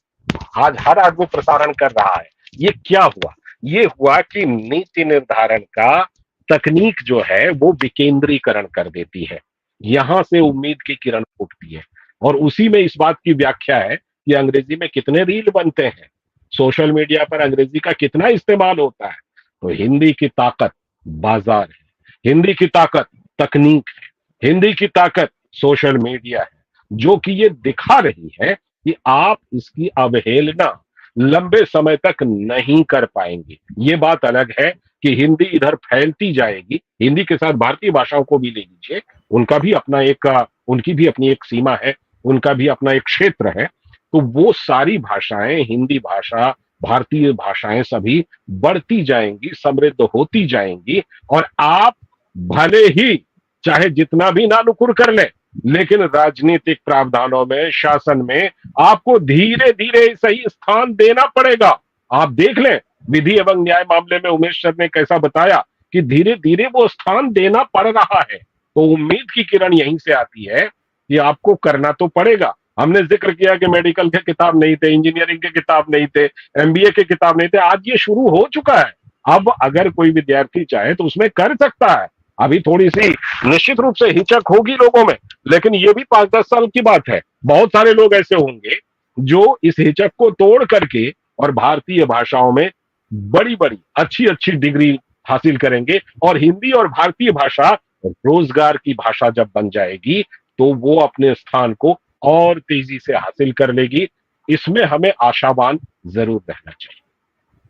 आज हर आदमी प्रसारण कर रहा है। ये क्या हुआ? ये हुआ कि नीति निर्धारण का तकनीक जो है वो विकेंद्रीकरण कर देती है, यहां से उम्मीद की किरण फूटती है। और उसी में इस बात की व्याख्या है कि अंग्रेजी में कितने रील बनते हैं, सोशल मीडिया पर अंग्रेजी का कितना इस्तेमाल होता है। तो हिंदी की ताकत बाजार है, हिंदी की ताकत तकनीक है, हिंदी की ताकत सोशल मीडिया है, जो कि ये दिखा रही है कि आप इसकी अवहेलना लंबे समय तक नहीं कर पाएंगे। ये बात अलग है कि हिंदी इधर फैलती जाएगी, हिंदी के साथ भारतीय भाषाओं को भी ले लीजिए, उनका भी अपना एक, उनकी भी अपनी एक सीमा है, उनका भी अपना एक क्षेत्र है। तो वो सारी भाषाएं, हिंदी भाषा, भारतीय भाषाएं सभी बढ़ती जाएंगी, समृद्ध होती जाएंगी, और आप भले ही चाहे जितना भी नानुकुर कर ले, लेकिन राजनीतिक प्रावधानों में, शासन में आपको धीरे धीरे सही स्थान देना पड़ेगा। आप देख लें, विधि एवं न्याय मामले में उमेश सर ने कैसा बताया कि धीरे धीरे वो स्थान देना पड़ रहा है। तो उम्मीद की किरण यहीं से आती है कि आपको करना तो पड़ेगा। हमने जिक्र किया कि मेडिकल के किताब नहीं थे, इंजीनियरिंग के किताब नहीं थे, एमबीए के किताब नहीं थे, आज ये शुरू हो चुका है। अब अगर कोई विद्यार्थी चाहे तो उसमें कर सकता है। अभी थोड़ी सी निश्चित रूप से हिचक होगी लोगों में, लेकिन ये भी 5-10 साल की बात है। बहुत सारे लोग ऐसे होंगे जो इस हिचक को तोड़ करके और भारतीय भाषाओं में बड़ी बड़ी अच्छी अच्छी डिग्री हासिल करेंगे, और हिंदी और भारतीय भाषा रोजगार की भाषा जब बन जाएगी तो वो अपने स्थान को और तेजी से हासिल कर लेगी। इसमें हमें आशावान जरूर रहना चाहिए।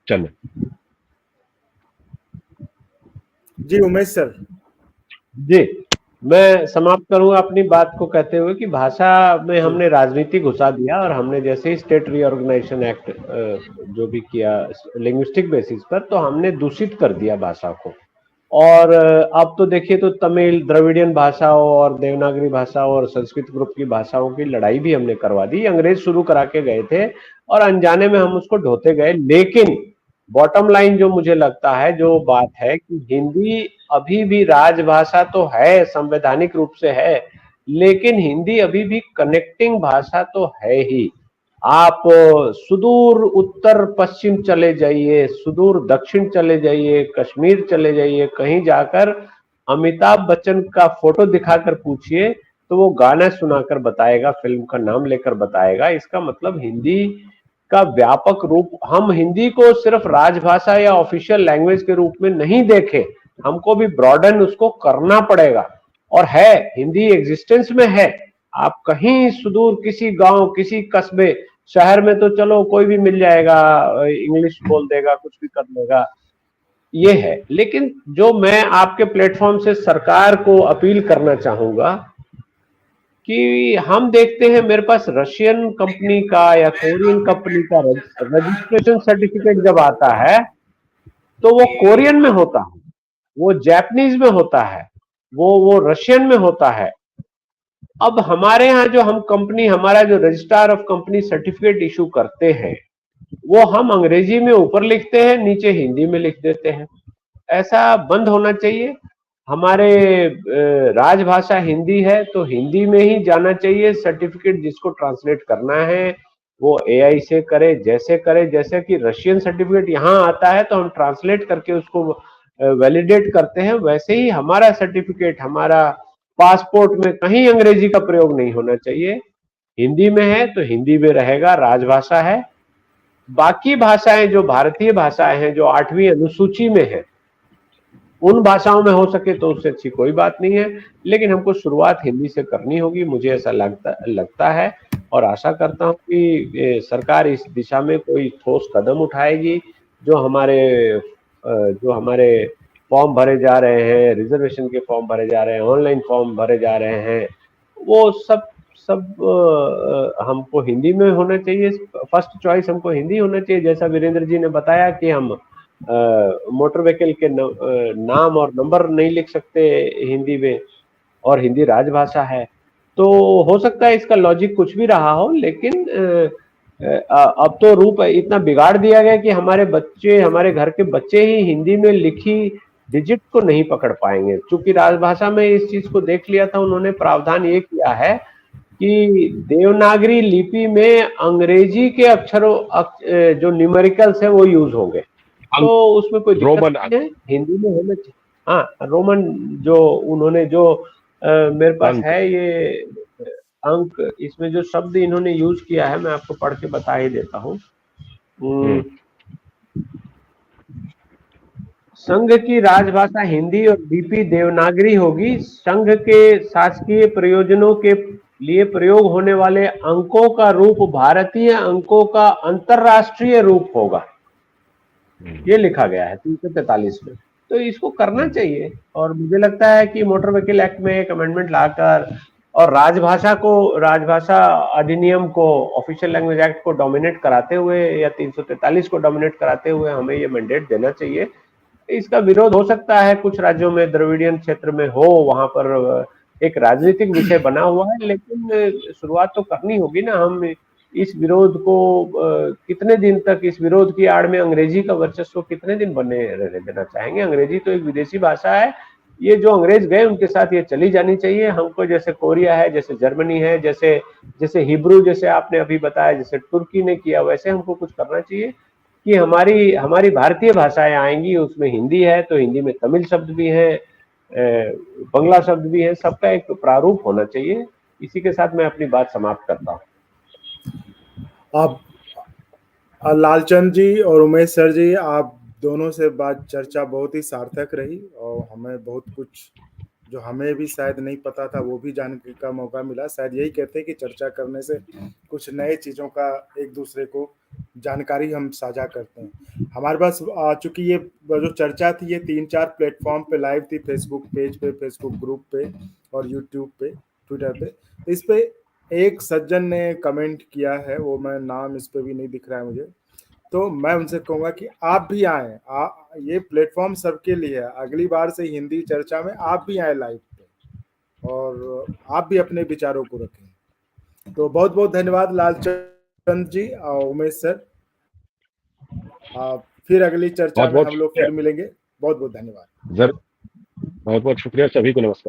चंदन जी। उमेश सर जी, मैं समाप्त करूंगा अपनी बात को कहते हुए कि भाषा में हमने राजनीति घुसा दिया, और हमने जैसे ही स्टेट रीऑर्गेनाइजेशन एक्ट जो भी किया लिंग्विस्टिक बेसिस पर, तो हमने दूषित कर दिया भाषा को। और अब तो देखिए तो तमिल, द्रविडियन भाषाओं और देवनागरी भाषाओं और संस्कृत ग्रुप की भाषाओं की लड़ाई भी हमने करवा दी। अंग्रेज शुरू करा के गए थे और अनजाने में हम उसको ढोते गए। लेकिन बॉटम लाइन जो मुझे लगता है, जो बात है कि हिंदी अभी भी राजभाषा तो है, संवैधानिक रूप से है, लेकिन हिंदी अभी भी कनेक्टिंग भाषा तो है ही। आप सुदूर उत्तर पश्चिम चले जाइए, सुदूर दक्षिण चले जाइए, कश्मीर चले जाइए, कहीं जाकर अमिताभ बच्चन का फोटो दिखाकर पूछिए तो वो गाना सुनाकर बताएगा, फिल्म का नाम लेकर बताएगा। इसका मतलब हिंदी का व्यापक रूप, हम हिंदी को सिर्फ राजभाषा या ऑफिशियल लैंग्वेज के रूप में नहीं देखें, हमको भी ब्रॉडन उसको करना पड़ेगा। और है, हिंदी एग्जिस्टेंस में है। आप कहीं सुदूर किसी गांव, किसी कस्बे, शहर में तो चलो कोई भी मिल जाएगा, इंग्लिश बोल देगा, कुछ भी कर लेगा, ये है। लेकिन जो मैं आपके प्लेटफॉर्म से सरकार को अपील करना चाहूंगा कि हम देखते हैं मेरे पास रशियन कंपनी का या कोरियन कंपनी का रजिस्ट्रेशन सर्टिफिकेट जब आता है तो वो कोरियन में होता है, वो जापानीज में होता है, वो रशियन में होता है। अब हमारे यहाँ जो हम कंपनी, हमारा जो registrar of company certificate issue करते हैं, वो हम अंग्रेजी में ऊपर लिखते हैं, नीचे हिंदी में लिख देते हैं। ऐसा बंद होना चाहिए। हमारे राजभाषा हिंदी है तो हिंदी में ही जाना चाहिए। सर्टिफिकेट जिसको ट्रांसलेट करना है वो एआई से करे, जैसे कि रशियन सर्टिफिकेट यहाँ आता है तो हम ट्रांसलेट करके उसको वैलिडेट करते हैं, वैसे ही हमारा सर्टिफिकेट, हमारा पासपोर्ट में कहीं अंग्रेजी का प्रयोग नहीं होना चाहिए। हिंदी में है तो हिंदी में रहेगा, राजभाषा है। बाकी भाषाएं जो भारतीय भाषाएं हैं जो 8वीं अनुसूची में है, उन भाषाओं में हो सके तो उससे अच्छी कोई बात नहीं है, लेकिन हमको शुरुआत हिंदी से करनी होगी, मुझे ऐसा लगता है और आशा करता हूं कि सरकार इस दिशा में कोई ठोस कदम उठाएगी। जो हमारे फॉर्म भरे जा रहे हैं, रिजर्वेशन के फॉर्म भरे जा रहे हैं, ऑनलाइन फॉर्म भरे जा रहे हैं, वो सब हमको हिंदी में होना चाहिए। फर्स्ट चॉइस हमको हिंदी होना चाहिए। जैसा वीरेंद्र जी ने बताया कि हम मोटर व्हीकल के नाम और नंबर नहीं लिख सकते हिंदी में, और हिंदी राजभाषा है, तो हो सकता है इसका लॉजिक कुछ भी रहा हो, लेकिन अब तो रूप इतना बिगाड़ दिया गया कि हमारे घर के बच्चे ही हिंदी में लिखी डिजिट को नहीं पकड़ पाएंगे। चूंकि राजभाषा में इस चीज को देख लिया था उन्होंने, प्रावधान ये किया है कि देवनागरी लिपि में अंग्रेजी के अक्षरों जो न्यूमेरिकल्स है वो यूज होंगे, तो उसमें कोई दिक्कत नहीं है, हिंदी में होना चाहिए। हाँ, रोमन जो उन्होंने मेरे पास है ये अंक, इसमें जो शब्द इन्होंने यूज किया है मैं आपको पढ़ के बता ही देता हूँ। संघ की राजभाषा हिंदी और लिपि देवनागरी होगी। संघ के शासकीय प्रयोजनों के लिए प्रयोग होने वाले अंकों का रूप भारतीय अंकों का अंतरराष्ट्रीय रूप होगा, ये लिखा गया है 343 में। तो इसको करना चाहिए, और मुझे लगता है कि मोटर व्हीकल एक्ट में एक अमेंडमेंट लाकर और राजभाषा अधिनियम को, ऑफिशियल लैंग्वेज एक्ट को डोमिनेट कराते हुए या 343 को डोमिनेट कराते हुए हमें ये मैंडेट देना चाहिए। इसका विरोध हो सकता है कुछ राज्यों में, द्रविडियन क्षेत्र में हो, वहां पर एक राजनीतिक विषय बना हुआ है, लेकिन शुरुआत तो करनी होगी ना। हम इस विरोध को कितने दिन तक, इस विरोध की आड़ में अंग्रेजी का वर्चस्व कितने दिन बने रहने देना चाहेंगे? अंग्रेजी तो एक विदेशी भाषा है, ये जो अंग्रेज गए उनके साथ ये चली जानी चाहिए। हमको जैसे कोरिया है, जैसे जर्मनी है, जैसे हिब्रू जैसे आपने अभी बताया, जैसे तुर्की ने किया, वैसे हमको कुछ करना चाहिए कि हमारी भारतीय भाषाएं आएंगी, उसमें हिंदी है तो हिंदी में तमिल शब्द भी है, बंगला शब्द भी है, सबका एक प्रारूप होना चाहिए। इसी के साथ मैं अपनी बात समाप्त करता हूँ। आप लालचंद जी और उमेश सर जी, आप दोनों से चर्चा बहुत ही सार्थक रही और हमें बहुत कुछ जो हमें भी शायद नहीं पता था वो भी जानने का मौका मिला। शायद यही कहते हैं कि चर्चा करने से कुछ नए चीज़ों का एक दूसरे को जानकारी हम साझा करते हैं। हमारे पास चूंकि ये जो चर्चा थी ये 3-4 प्लेटफॉर्म पे लाइव थी, फेसबुक पेज पे, फेसबुक ग्रुप पे और यूट्यूब पे, ट्विटर पे। इस पे एक सज्जन ने कमेंट किया है, वो मैं नाम इस पे भी नहीं दिख रहा है मुझे, तो मैं उनसे कहूँगा कि आप भी आएँ, ये प्लेटफॉर्म सबके लिए है। अगली बार से हिंदी चर्चा में आप भी आए लाइव पे और आप भी अपने विचारों को रखें। तो बहुत बहुत धन्यवाद लालचंद जी और उमेश सर। फिर अगली चर्चा में हम लोग फिर मिलेंगे। बहुत बहुत धन्यवाद। बहुत बहुत शुक्रिया, सभी को नमस्कार।